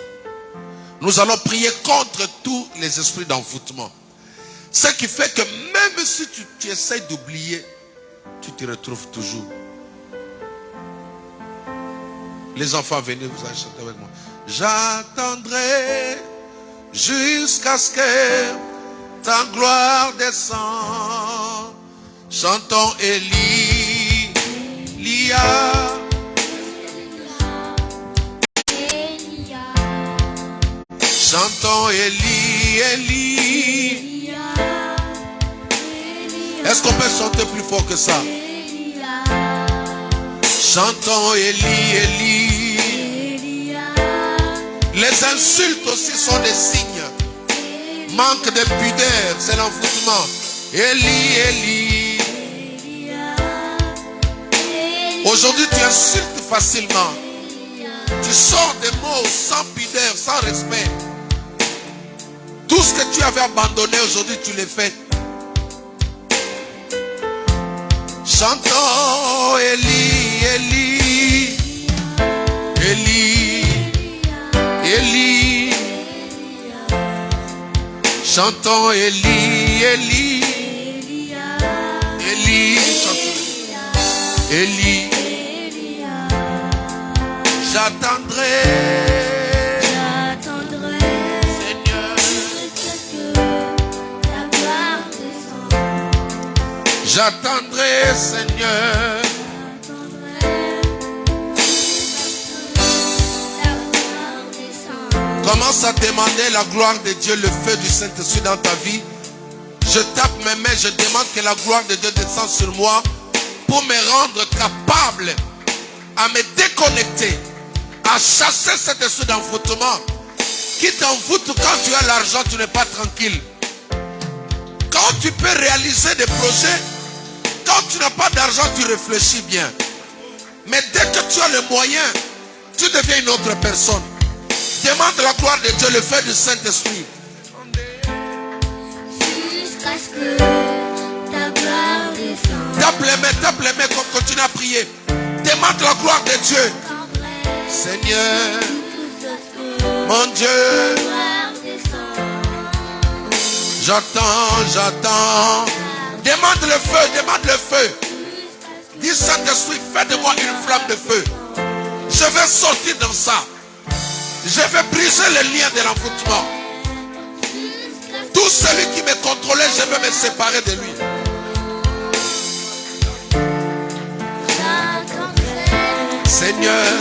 Nous allons prier contre tous les esprits d'envoûtement. Ce qui fait que même si tu essaies d'oublier, tu te retrouves toujours. Les enfants, venez, vous allez chanter avec moi. J'attendrai jusqu'à ce que ta gloire descende. Chantons Élie, Lia. Chantons Élie, Élie. Est-ce qu'on peut chanter plus fort que ça? Chantons Élie, Élie. Les insultes aussi sont des signes. Manque de pudeur, c'est l'envoûtement. Élie, Élie. Aujourd'hui, tu insultes facilement. Tu sors des mots sans pudeur, sans respect. Tout ce que tu avais abandonné, aujourd'hui, tu les fais. Chantons Élie, Élie. Élie, Élie. Chantons Élie, Élie. Élie, chantons Élie. J'attendrai, Seigneur, j'attendrai, Seigneur. Commence à demander la gloire de Dieu, le feu du Saint-Esprit dans ta vie. Je tape mes mains, je demande que la gloire de Dieu descende sur moi pour me rendre capable à me déconnecter, à chasser cet esprit d'envoûtement qui t'envoûte. Quand tu as l'argent, tu n'es pas tranquille. Quand tu peux réaliser des projets, quand tu n'as pas d'argent, tu réfléchis bien. Mais dès que tu as le moyen, tu deviens une autre personne. Demande la gloire de Dieu, le feu du Saint-Esprit.
Jusqu'à ce que ta gloire descende.
Tape les mains, continue à prier. Demande la gloire de Dieu. Seigneur, mon Dieu, j'attends. Demande le feu. Dis Saint-Esprit, fais de moi une flamme de feu. Je vais sortir dans ça. Je vais briser le lien de l'envoûtement. Tout celui qui me contrôlait, je vais me séparer de lui. Seigneur,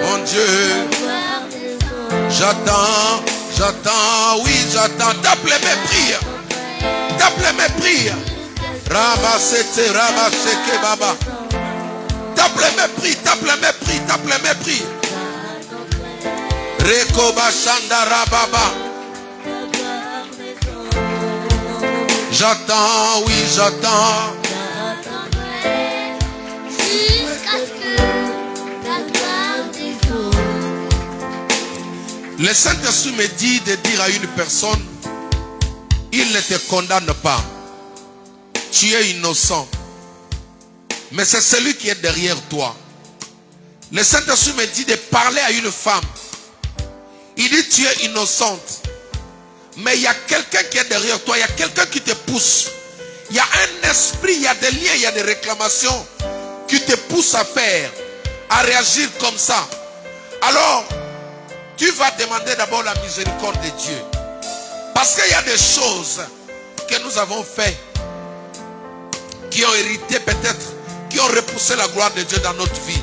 mon Dieu, j'attends, oui, j'attends. Tape les prières. Tape les prières. Rabassete, rabasseke, baba. Tape les mépris, tape les mépris, tape les mépris. Rekoba Shandara Baba. J'attends, oui, j'attends.
Jusqu'à ce que ta gloire descende.
Le Saint-Esprit me dit de dire à une personne, il ne te condamne pas. Tu es innocent. Mais c'est celui qui est derrière toi. Le Saint-Esprit me dit de parler à une femme. Il dit, tu es innocente. Mais il y a quelqu'un qui est derrière toi. Il y a quelqu'un qui te pousse. Il y a un esprit, il y a des liens, il y a des réclamations qui te poussent à faire, à réagir comme ça. Alors, tu vas demander d'abord la miséricorde de Dieu. Parce qu'il y a des choses que nous avons faites qui ont hérité peut-être, qui ont repoussé la gloire de Dieu dans notre vie.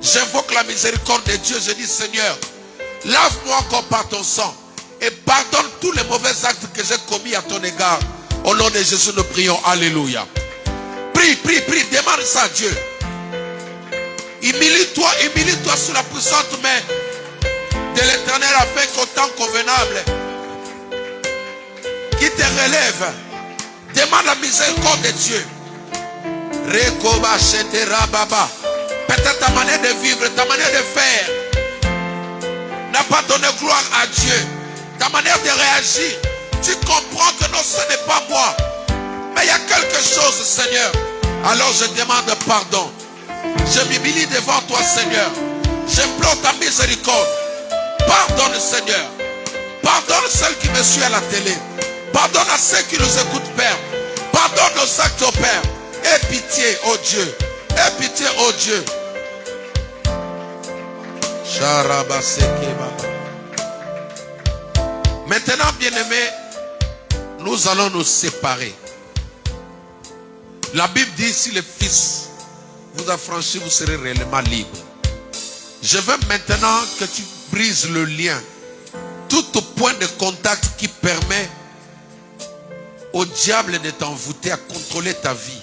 J'invoque la miséricorde de Dieu. Je dis, Seigneur, lave-moi encore par ton sang et pardonne tous les mauvais actes que j'ai commis à ton égard. Au nom de Jésus, nous prions. Alléluia. Prie, prie, prie. Demande ça à Dieu. Humilie-toi sous la puissante main de l'Éternel afin qu'au temps convenable, qui te relève, demande la miséricorde de Dieu. Rekoba Shendera Baba. Peut-être ta manière de vivre, ta manière de faire n'a pas donné gloire à Dieu. Ta manière de réagir, tu comprends que non, ce n'est pas moi. Mais il y a quelque chose, Seigneur. Alors je demande pardon. Je m'humilie devant toi, Seigneur. J'implore ta miséricorde. Pardonne, Seigneur. Pardonne celle qui me suit à la télé. Pardonne à ceux qui nous écoutent, Père. Pardonne nos actes, oh Père. Aie pitié, oh Dieu. Aie pitié, oh Dieu. Maintenant, bien-aimés, nous allons nous séparer. La Bible dit, si le Fils vous a franchi, vous serez réellement libre. Je veux maintenant que tu brises le lien, tout au point de contact qui permet au diable de t'envoûter, à contrôler ta vie,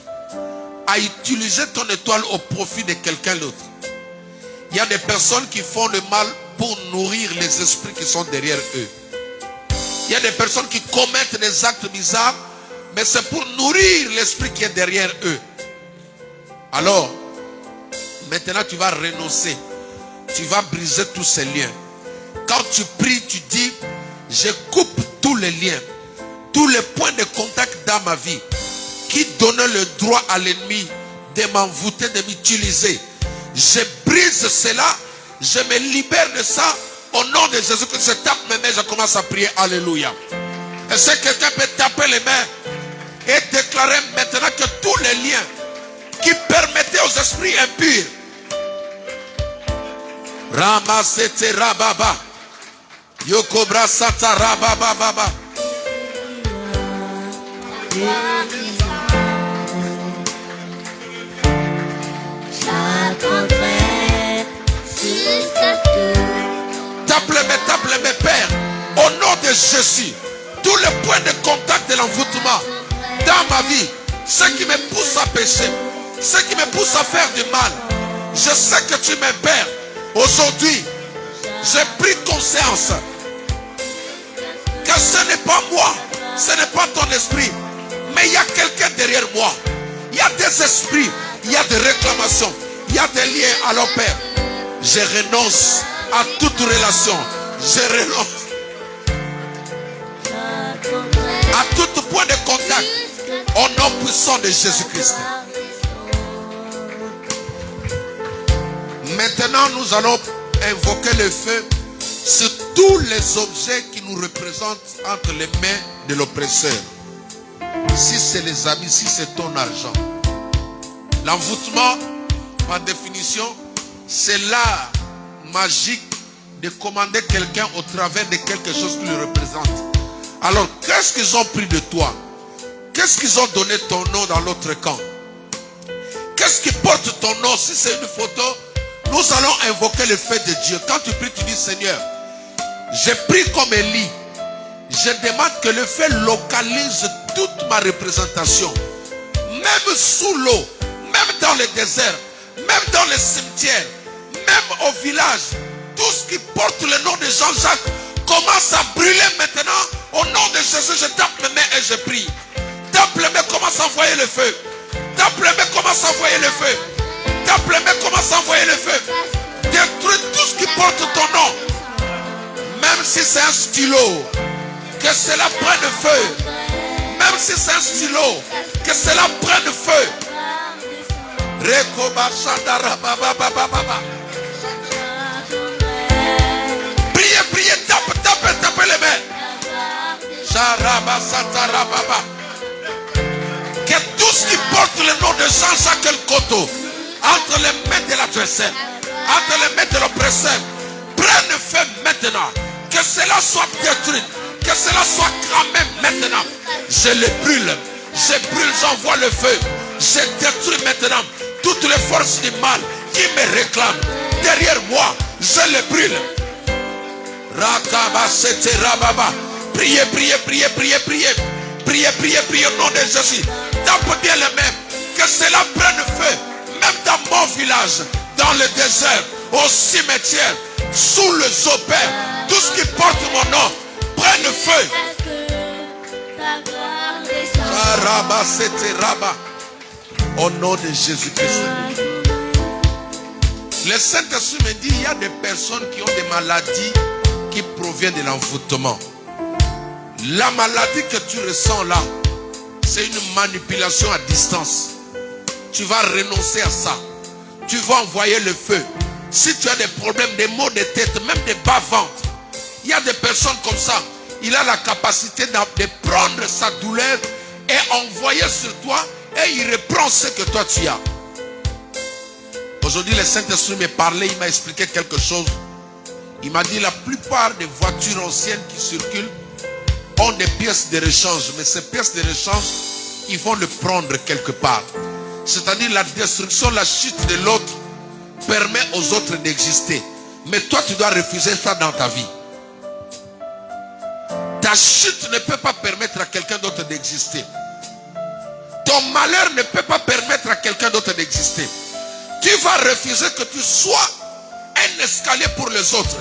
à utiliser ton étoile au profit de quelqu'un d'autre. Il y a des personnes qui font le mal pour nourrir les esprits qui sont derrière eux. Il y a des personnes qui commettent des actes bizarres, mais c'est pour nourrir l'esprit qui est derrière eux. Alors, maintenant tu vas renoncer. Tu vas briser tous ces liens. Quand tu pries, tu dis, je coupe tous les liens, tous les points de contact dans ma vie qui donnaient le droit à l'ennemi de m'envoûter, de m'utiliser. Je brise cela, je me libère de ça. Au nom de Jésus, que je tape mes mains, je commence à prier. Alléluia. Et si quelqu'un peut taper les mains et déclarer maintenant que tous les liens qui permettaient aux esprits impurs, Ramasete Rababa, Yokobra Sata Rababa Baba, tape les Père, au nom de Jésus, tous les points de contact de l'envoûtement dans ma vie, ce qui me pousse à pécher, ce qui me pousse à faire du mal, je sais que tu m'aimes, Père. Aujourd'hui, j'ai pris conscience que ce n'est pas moi, ce n'est pas ton esprit, mais il y a quelqu'un derrière moi. Il y a des esprits, il y a des réclamations, il y a des liens. Alors Père, je renonce à toute relation, je renonce à tout point de contact au nom puissant de Jésus-Christ. Maintenant, nous allons invoquer le feu sur tous les objets qui nous représentent entre les mains de l'oppresseur. Si c'est les amis, si c'est ton argent. L'envoûtement, par définition, C'est l'art magique de commander quelqu'un au travers de quelque chose qui le représente. Alors, qu'est-ce qu'ils ont pris de toi? Qu'est-ce qu'ils ont donné ton nom dans l'autre camp? Qu'est-ce qui porte ton nom? Si c'est une photo, nous allons invoquer le fait de Dieu. Quand tu pries, tu dis, Seigneur, j'ai pris comme Élie. Je demande que le feu localise toute ma représentation. Même sous l'eau, même dans le désert, même dans les cimetières, même au village. Tout ce qui porte le nom de Jean-Jacques commence à brûler maintenant. Au nom de Jésus, je tape mes mains et je prie. Tape les mains, commence à envoyer le feu. Tape les mains, commence à envoyer le feu. Tape les mains, commence à envoyer le feu. Détruis tout ce qui porte ton nom. Même si c'est un stylo, que cela prenne feu. Même si c'est un stylo, que cela prenne feu. Priez, priez, tapez les mains. Que tout ce qui porte le nom de Jean-Jacques Elkoto entre les mains de l'adversaire, entre les mains de l'oppresseur, prenne feu maintenant. Que cela soit détruit, que cela soit cramé maintenant. Je le brûle, j'envoie le feu. Je détruis maintenant toutes les forces du mal qui me réclament. Derrière moi, je le brûle. Priez, priez, priez, priez, priez. Priez, priez, priez au nom de Jésus. Tape bien les mains. Que cela prenne feu. Même dans mon village, dans le désert, au cimetière, sous le zopère. Tout ce qui porte mon nom, prenne feu. Au nom de Jésus-Christ. Le Saint-Esprit me dit, il y a des personnes qui ont des maladies qui proviennent de l'envoûtement. La maladie que tu ressens là, c'est une manipulation à distance. Tu vas renoncer à ça. Tu vas envoyer le feu. Si tu as des problèmes, des maux de tête, même des bas-ventres, il y a des personnes comme ça. Il a la capacité de prendre sa douleur et envoyer sur toi et il reprend ce que toi tu as. Aujourd'hui, le Saint-Esprit m'a parlé, il m'a expliqué quelque chose. Il m'a dit la plupart des voitures anciennes qui circulent ont des pièces de rechange. Mais ces pièces de rechange, ils vont le prendre quelque part. C'est-à-dire la destruction, la chute de l'autre permet aux autres d'exister. Mais toi, tu dois refuser ça dans ta vie. Ta chute ne peut pas permettre à quelqu'un d'autre d'exister. Ton malheur ne peut pas permettre à quelqu'un d'autre d'exister. Tu vas refuser que tu sois un escalier pour les autres.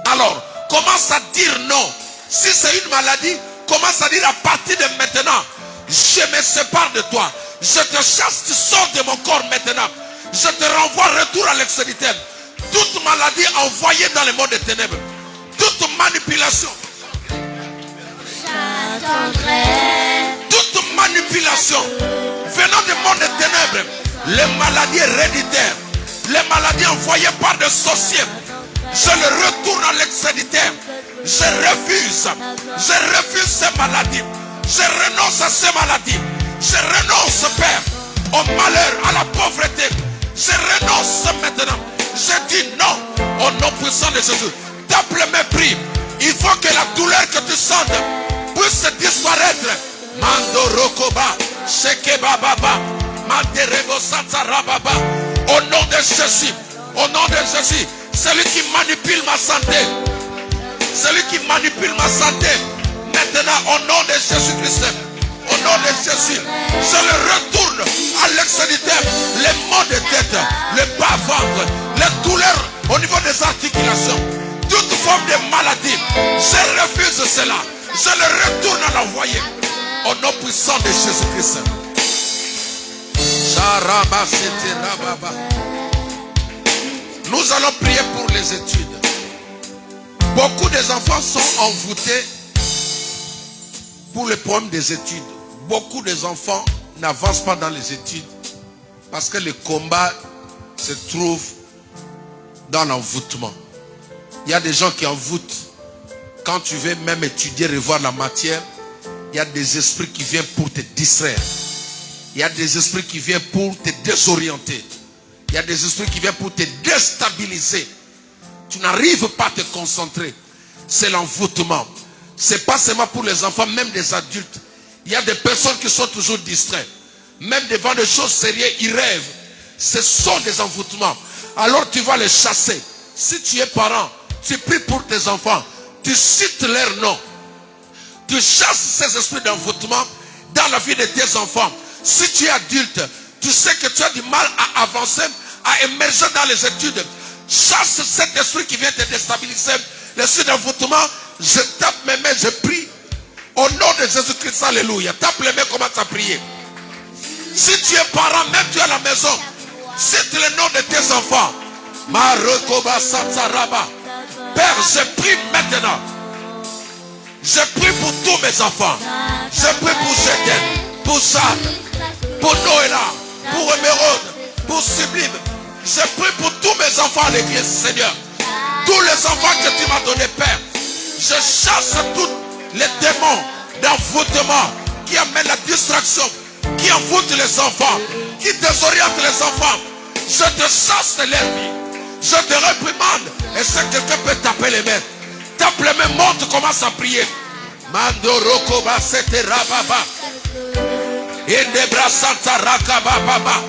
Alors, commence à dire non. Si c'est une maladie, commence à dire à partir de maintenant, je me sépare de toi. Je te chasse, tu sors de mon corps maintenant. Je te renvoie retour à l'extérieur. Toute maladie envoyée dans le monde des ténèbres. Toute manipulation. Toute manipulation venant du monde des ténèbres. Les maladies héréditaires. Les maladies envoyées par des sorciers. Je le retourne à l'extérieur. Je refuse ces maladies. Je renonce à ces maladies. Je renonce, Père, au malheur, à la pauvreté. Je renonce maintenant. Je dis non au nom puissant de Jésus. Tape le mépris. Il faut que la douleur que tu sens puisse disparaître. Mando Rokoba, Shekeba Baba, Manderebo Satarababa. Au nom de Jésus, au nom de Jésus, celui qui manipule ma santé, celui qui manipule ma santé, maintenant au nom de Jésus-Christ, au nom de Jésus, je le retourne à l'extérieur, les maux de tête, le bas-ventre, les douleurs au niveau des articulations, toute forme de maladie, je refuse cela, je le retourne à l'envoyer, au nom puissant de Jésus-Christ. Nous allons prier pour les études. Beaucoup des enfants sont envoûtés pour le problème des études. Beaucoup des enfants n'avancent pas dans les études parce que le combat se trouve dans l'envoûtement. Il y a des gens qui envoûtent. Quand tu veux même étudier, revoir la matière, il y a des esprits qui viennent pour te distraire. Il y a des esprits qui viennent pour te désorienter. Il y a des esprits qui viennent pour te déstabiliser. Tu n'arrives pas à te concentrer. C'est l'envoûtement. C'est pas seulement pour les enfants, même des adultes. Il y a des personnes qui sont toujours distraites. Même devant des choses sérieuses, ils rêvent. Ce sont des envoûtements. Alors tu vas les chasser. Si tu es parent, tu pries pour tes enfants. Tu cites leur nom. Tu chasses ces esprits d'envoûtement dans la vie de tes enfants. Si tu es adulte, tu sais que tu as du mal à avancer, à émerger dans les études. Chasse cet esprit qui vient te déstabiliser. L'esprit d'envoûtement, je tape mes mains, je prie. Au nom de Jésus-Christ, alléluia. Tape les mains, commence à prier. Si tu es parent, même tu es à la maison, cite le nom de tes enfants. Marekoba Satsaraba. Père, je prie maintenant. Je prie pour tous mes enfants. Je prie pour Jéden, pour Jacques, pour Noëlla, pour Émeraude, pour Sublime. Je prie pour tous mes enfants à l'église, Seigneur. Tous les enfants que tu m'as donnés, Père. Je chasse tous les démons d'envoûtement qui amènent la distraction, qui envoûtent les enfants, qui désorientent les enfants. Je te chasse de leur vie. Je te réprimande. Et si quelqu'un peut taper les mains, tape les mains, monte, commence à prier. Mandoroko basete rababa. Endebra santa rakababa.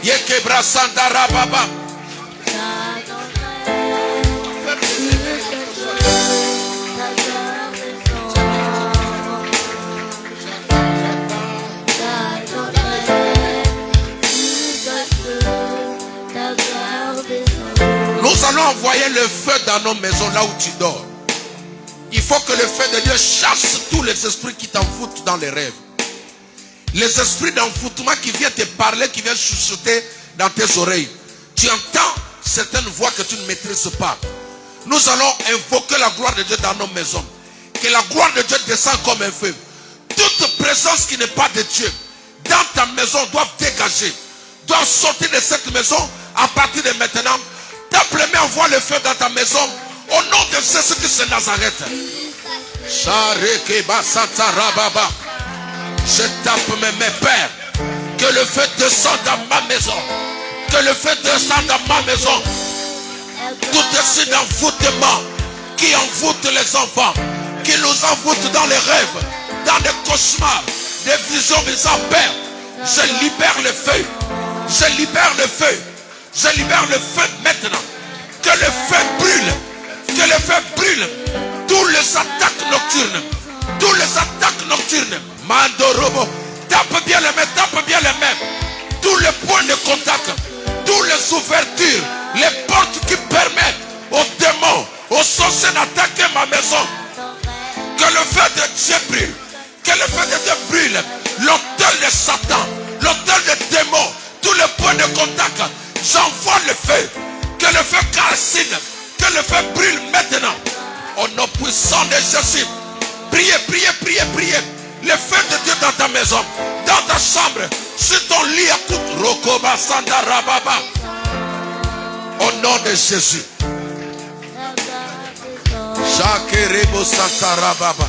Yekebra santa rababa. Nous allons envoyer le feu dans nos maisons là où tu dors. Il faut que le feu de Dieu chasse tous les esprits qui t'envoûtent dans les rêves. Les esprits d'envoûtement qui viennent te parler, qui viennent chuchoter dans tes oreilles. Tu entends certaines voix que tu ne maîtrises pas. Nous allons invoquer la gloire de Dieu dans nos maisons. Que la gloire de Dieu descende comme un feu. Toute présence qui n'est pas de Dieu dans ta maison doit dégager. Doit sortir de cette maison à partir de maintenant. Tape les mains, envoie le feu dans ta maison. Au nom de Jésus-Christ de Nazareth. Je tape mes mains, Père. Que le feu descende dans ma maison. Que le feu descende dans ma maison. Tout esprit d'envoûtement qui envoûte les enfants, qui nous envoûte dans les rêves, dans des cauchemars, des visions visant Père. Je libère le feu. Je libère le feu. Je libère le feu maintenant. Que le feu brûle. Que le feu brûle. Tous les attaques nocturnes. Tous les attaques nocturnes. Mandorobo. Tape bien les mains. Tape bien les mains. Tous les points de contact. Toutes les ouvertures. Les portes qui permettent aux démons, aux sorciers d'attaquer ma maison. Que le feu de Dieu brûle. Que le feu de Dieu brûle. L'autel de Satan. L'autel des démons. Tous les points de contact. J'envoie le feu. Que le feu calcine. Que le feu brûle maintenant. Au nom puissant de Jésus. Priez, priez, priez, priez. Le feu de Dieu dans ta maison. Dans ta chambre. Sur ton lit. Écoute. Rokoba Sanda Rababa. Au nom de Jésus. Jacques Rebo Santa Rababa.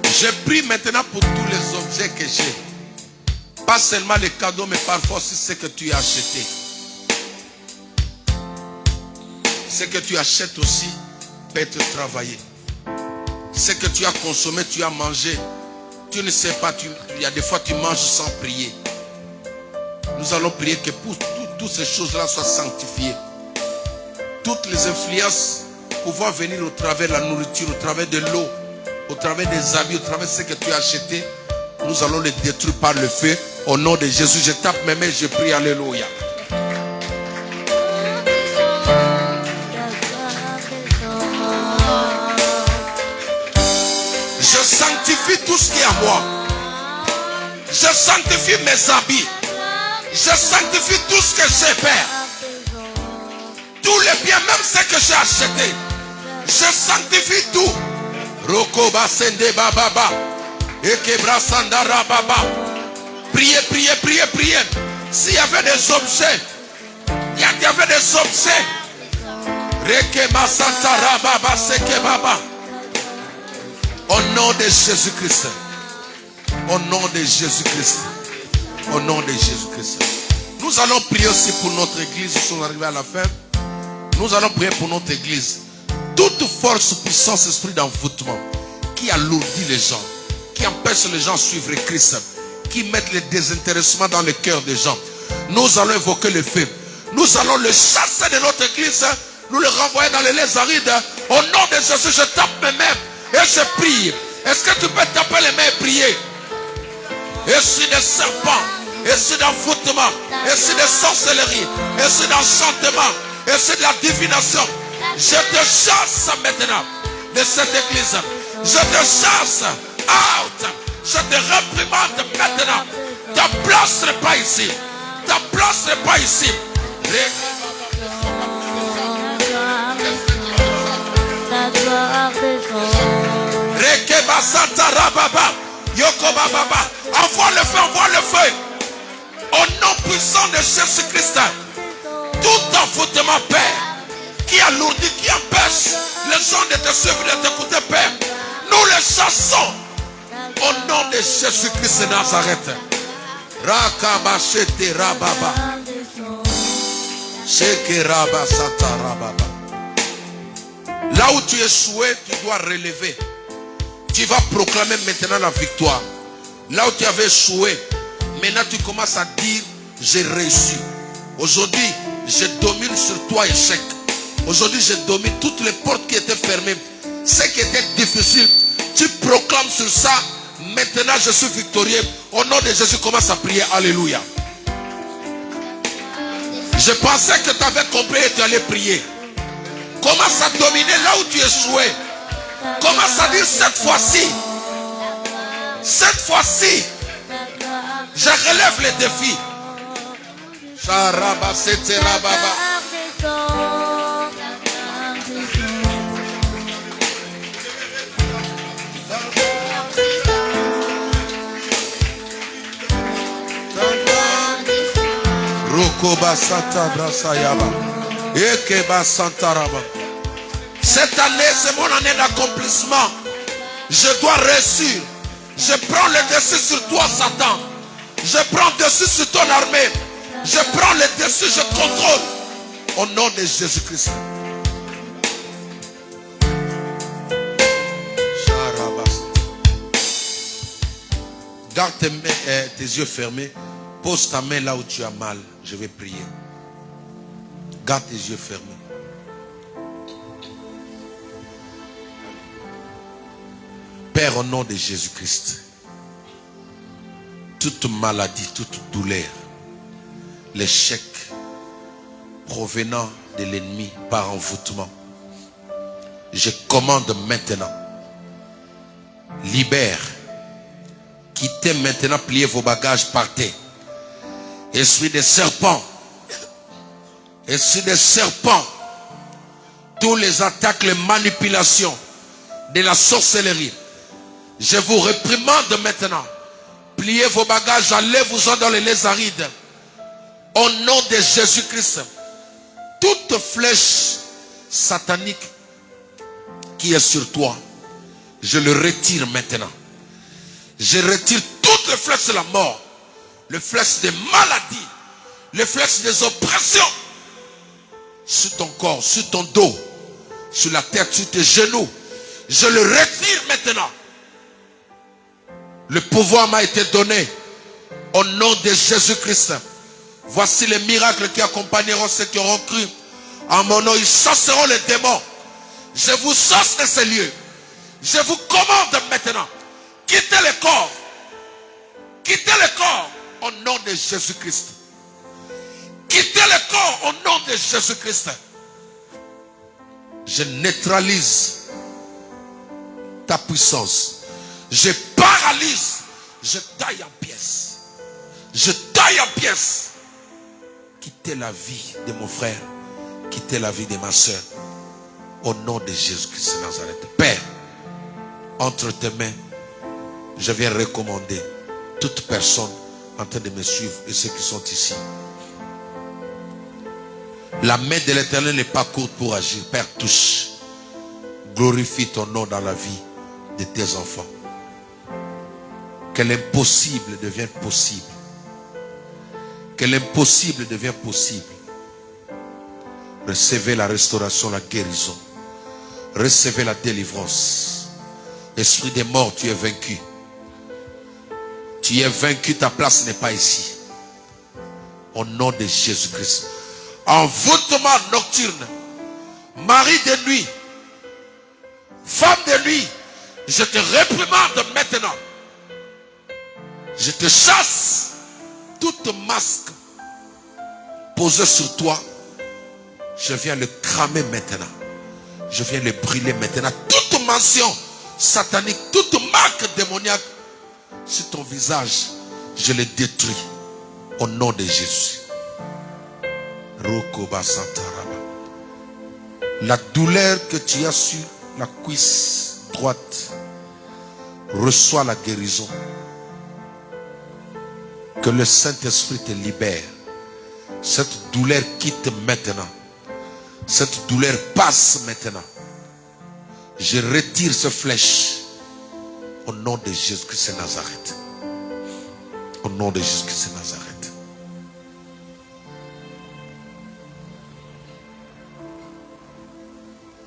Je prie maintenant pour tous les objets que j'ai. Pas seulement les cadeaux, mais parfois aussi ce que tu as acheté. Ce que tu achètes aussi peut être travaillé. Ce que tu as consommé, tu as mangé. Tu ne sais pas, il y a des fois tu manges sans prier. Nous allons prier que pour toutes ces choses-là soient sanctifiées. Toutes les influences pouvant venir au travers de la nourriture, au travers de l'eau, au travers des habits, au travers de ce que tu as acheté, nous allons les détruire par le feu. Au nom de Jésus, je tape mes mains, je prie, alléluia. Je sanctifie tout ce qui est à moi. Je sanctifie mes habits. Je sanctifie tout ce que j'ai, Père. Tous les biens, même ce que j'ai acheté. Je sanctifie tout. Rokoba Sende Bababa. Ekebra Sandara Baba. Priez, priez, priez, priez. S'il y avait des objets, il y avait des objets. Rekema Santara Baba Seke Baba. Au nom de Jésus-Christ. Au nom de Jésus-Christ. Au nom de Jésus-Christ. Nous allons prier aussi pour notre église. Nous sommes arrivés à la fin. Nous allons prier pour notre église. Toute force, puissance, esprit d'envoûtement qui alourdit les gens, qui empêche les gens de suivre Christ, qui mettent le désintéressement dans le cœur des gens. Nous allons évoquer le feu. Nous allons le chasser de notre église. Nous le renvoyer dans les lacs arides. Au nom de Jésus, je tape mes mains et je prie. Est-ce que tu peux taper les mains et prier? Esprit de serpent, esprit d'envoûtement, esprit de sorcellerie, esprit d'enchantement, esprit de la divination. Je te chasse maintenant de cette église. Je te chasse out. Je te réprimande maintenant. Ta place n'est pas ici. Ta place n'est pas ici. Rekeba Santa Rababa. Yokoba Baba. Envoie le feu, envoie le feu. Au nom puissant de Jésus-Christ. Tout envoûtement, Père, qui alourdit, qui empêche les gens de te suivre, de t'écouter, Père, nous les chassons. Au nom de Jésus-Christ de Nazareth. Rakabashete Rababa. Sheke Rabba Santa Rababa. Là où tu es échoué, tu dois relever. Tu vas proclamer maintenant la victoire. Là où tu avais échoué, maintenant tu commences à dire j'ai réussi. Aujourd'hui, je domine sur toi, échec. Aujourd'hui, je domine toutes les portes qui étaient fermées. Ce qui était difficile, tu proclames sur ça. Maintenant, je suis victorieux. Au nom de Jésus, commence à prier. Alléluia. Je pensais que tu avais compris et tu allais prier. Commence à dominer là où tu échouais. Commence à dire cette fois-ci. Cette fois-ci, je relève les défis. Sharaba Setera Baba. Rokoba Santa Brasayaba. Ekeba Santa Raba. Cette année, c'est mon année d'accomplissement. Je dois réussir. Je prends le dessus sur toi, Satan. Je prends le dessus sur ton armée. Je prends le dessus, je contrôle. Au nom de Jésus-Christ. Garde tes mains, tes yeux fermés. Pose ta main là où tu as mal. Je vais prier. Garde tes yeux fermés. Père, au nom de Jésus-Christ, toute maladie, toute douleur, l'échec provenant de l'ennemi par envoûtement, je commande maintenant, libère, quittez maintenant, pliez vos bagages, partez. Esprit des serpents, tous les attaques, les manipulations de la sorcellerie, je vous réprimande maintenant. Pliez vos bagages, allez-vous-en dans les lacs arides. Au nom de Jésus-Christ, toute flèche satanique qui est sur toi, je le retire maintenant. Je retire toutes les flèches de la mort, les flèches des maladies, les flèches des oppressions sur ton corps, sur ton dos, sur la tête, sur tes genoux. Je le retire maintenant. Le pouvoir m'a été donné au nom de Jésus-Christ. Voici les miracles qui accompagneront ceux qui auront cru. En mon nom, ils chasseront les démons. Je vous chasse de ces lieux. Je vous commande maintenant. Quittez le corps. Quittez le corps au nom de Jésus-Christ. Quittez le corps au nom de Jésus-Christ. Je neutralise ta puissance. Je paralyse. Je taille en pièces. Je taille en pièces. Quittez la vie de mon frère. Quittez la vie de ma soeur. Au nom de Jésus-Christ de Nazareth. Père, entre tes mains, je viens recommander toute personne en train de me suivre et ceux qui sont ici. La main de l'Éternel n'est pas courte pour agir. Père, touche. Glorifie ton nom dans la vie de tes enfants. Que l'impossible devienne possible. Que l'impossible devient possible. Recevez la restauration, la guérison. Recevez la délivrance. Esprit des morts, tu es vaincu. Tu es vaincu, ta place n'est pas ici. Au nom de Jésus-Christ. Envoûtement nocturne. Mari de nuit. Femme de nuit. Je te réprimande maintenant. Je te chasse. Toute masque posée sur toi, je viens le cramer maintenant. Je viens le brûler maintenant. Toute mention satanique, toute marque démoniaque sur ton visage, je le détruis au nom de Jésus. La douleur que tu as sur la cuisse droite, reçois la guérison. Que le Saint-Esprit te libère. Cette douleur quitte maintenant. Cette douleur passe maintenant. Je retire ce flèche. Au nom de Jésus-Christ de Nazareth. Au nom de Jésus-Christ de Nazareth.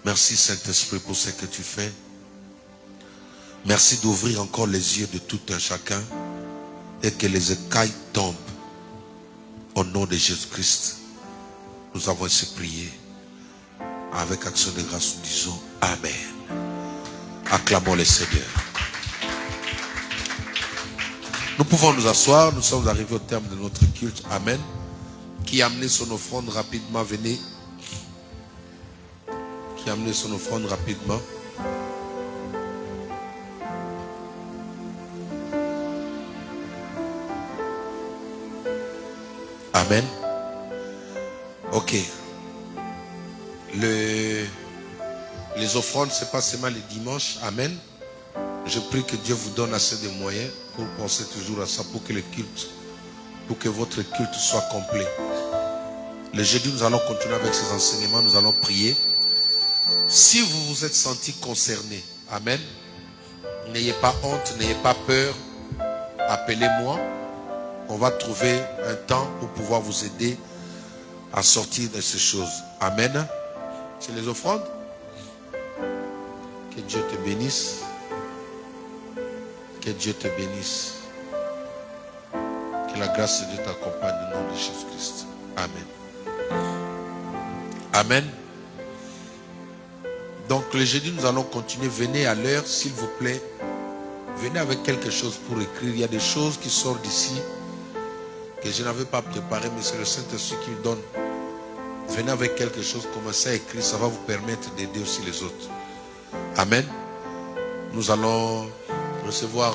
Merci Saint-Esprit pour ce que tu fais. Merci d'ouvrir encore les yeux de tout un chacun. Et que les écailles tombent. Au nom de Jésus-Christ. Nous avons ainsi prié. Avec action de grâce, nous disons Amen. Acclamons le Seigneur. Nous pouvons nous asseoir. Nous sommes arrivés au terme de notre culte. Amen. Qui a amené son offrande rapidement, venez. Qui a amené son offrande rapidement. Amen. Ok. Les offrandes, ce n'est pas seulement les dimanches. Amen. Je prie que Dieu vous donne assez de moyens pour penser toujours à ça, pour que le culte, pour que votre culte soit complet. Le jeudi, nous allons continuer avec ces enseignements. Nous allons prier. Si vous vous êtes senti concerné, amen, n'ayez pas honte, n'ayez pas peur. Appelez-moi. On va trouver un temps pour pouvoir vous aider à sortir de ces choses. Amen. C'est les offrandes. Que Dieu te bénisse. Que Dieu te bénisse. Que la grâce de Dieu t'accompagne au nom de Jésus-Christ. Amen. Amen. Donc le jeudi, nous allons continuer. Venez à l'heure, s'il vous plaît. Venez avec quelque chose pour écrire. Il y a des choses qui sortent d'ici que je n'avais pas préparé, mais c'est le Saint-Esprit qui me donne. Venez avec quelque chose, commencez à écrire, ça va vous permettre d'aider aussi les autres. Amen. Nous allons recevoir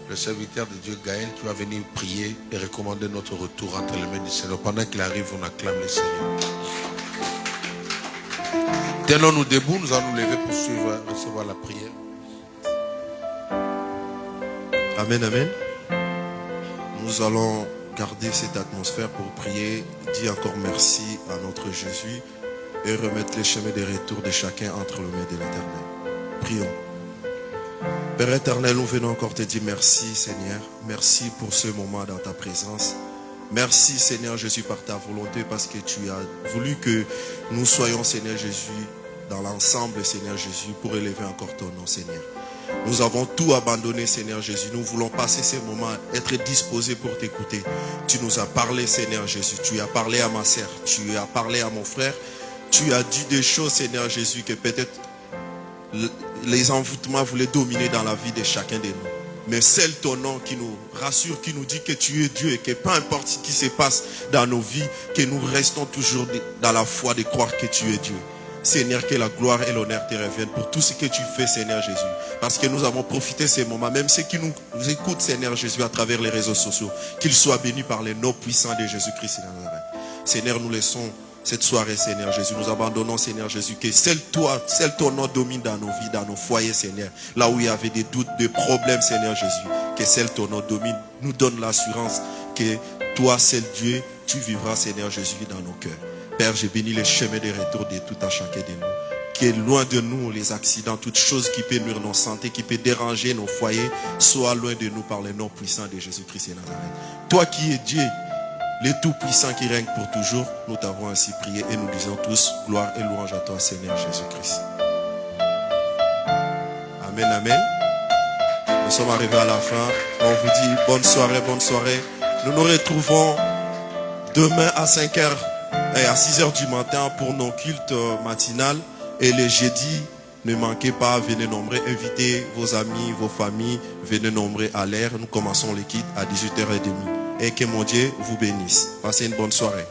le serviteur de Dieu, Gaël, qui va venir prier et recommander notre retour entre les mains du Seigneur. Pendant qu'il arrive, on acclame le Seigneur. Tenons-nous debout, nous allons nous lever pour recevoir la prière.
Amen, amen. Nous allons garder cette atmosphère pour prier, dire encore merci à notre Jésus et remettre les chemins de retour de chacun entre les mains de l'Éternel. Prions. Père éternel, nous venons encore te dire merci Seigneur. Merci pour ce moment dans ta présence. Merci Seigneur Jésus par ta volonté, parce que tu as voulu que nous soyons Seigneur Jésus dans l'ensemble Seigneur Jésus pour élever encore ton nom Seigneur. Nous avons tout abandonné Seigneur Jésus. Nous voulons passer ces moments, être disposés pour t'écouter. Tu nous as parlé Seigneur Jésus. Tu as parlé à ma sœur. Tu as parlé à mon frère. Tu as dit des choses Seigneur Jésus que peut-être les envoûtements voulaient dominer dans la vie de chacun de nous. Mais seul ton nom qui nous rassure, qui nous dit que tu es Dieu et que peu importe ce qui se passe dans nos vies, que nous restons toujours dans la foi de croire que tu es Dieu. Seigneur, que la gloire et l'honneur te reviennent pour tout ce que tu fais, Seigneur Jésus. Parce que nous avons profité de ces moments, même ceux qui nous écoutent, Seigneur Jésus, à travers les réseaux sociaux, qu'ils soient bénis par les noms puissants de Jésus-Christ de Nazareth. Seigneur, nous laissons cette soirée, Seigneur Jésus. Nous abandonnons, Seigneur Jésus, que seul toi, seul ton nom domine dans nos vies, dans nos foyers, Seigneur. Là où il y avait des doutes, des problèmes, Seigneur Jésus, que seul ton nom domine, nous donne l'assurance que toi, seul Dieu, tu vivras, Seigneur Jésus, dans nos cœurs. Père, je bénis les chemins de retour de tout à chacun de nous. Que loin de nous les accidents, toutes choses qui peuvent nuire nos santé, qui peuvent déranger nos foyers, soient loin de nous par le nom puissant de Jésus-Christ de Nazareth. Toi qui es Dieu, les tout-puissants qui règnent pour toujours. Nous t'avons ainsi prié et nous disons tous gloire et louange à toi, Seigneur Jésus-Christ. Amen, amen. Nous sommes arrivés à la fin. On vous dit bonne soirée, bonne soirée. Nous nous retrouvons demain à 5h et à 6h du matin pour nos cultes matinales. Et les jeudis, ne manquez pas, venez nombreux, invitez vos amis, vos familles, venez nombreux à l'air. Nous commençons les cultes à 18h30. Et que mon Dieu vous bénisse. Passez une bonne soirée.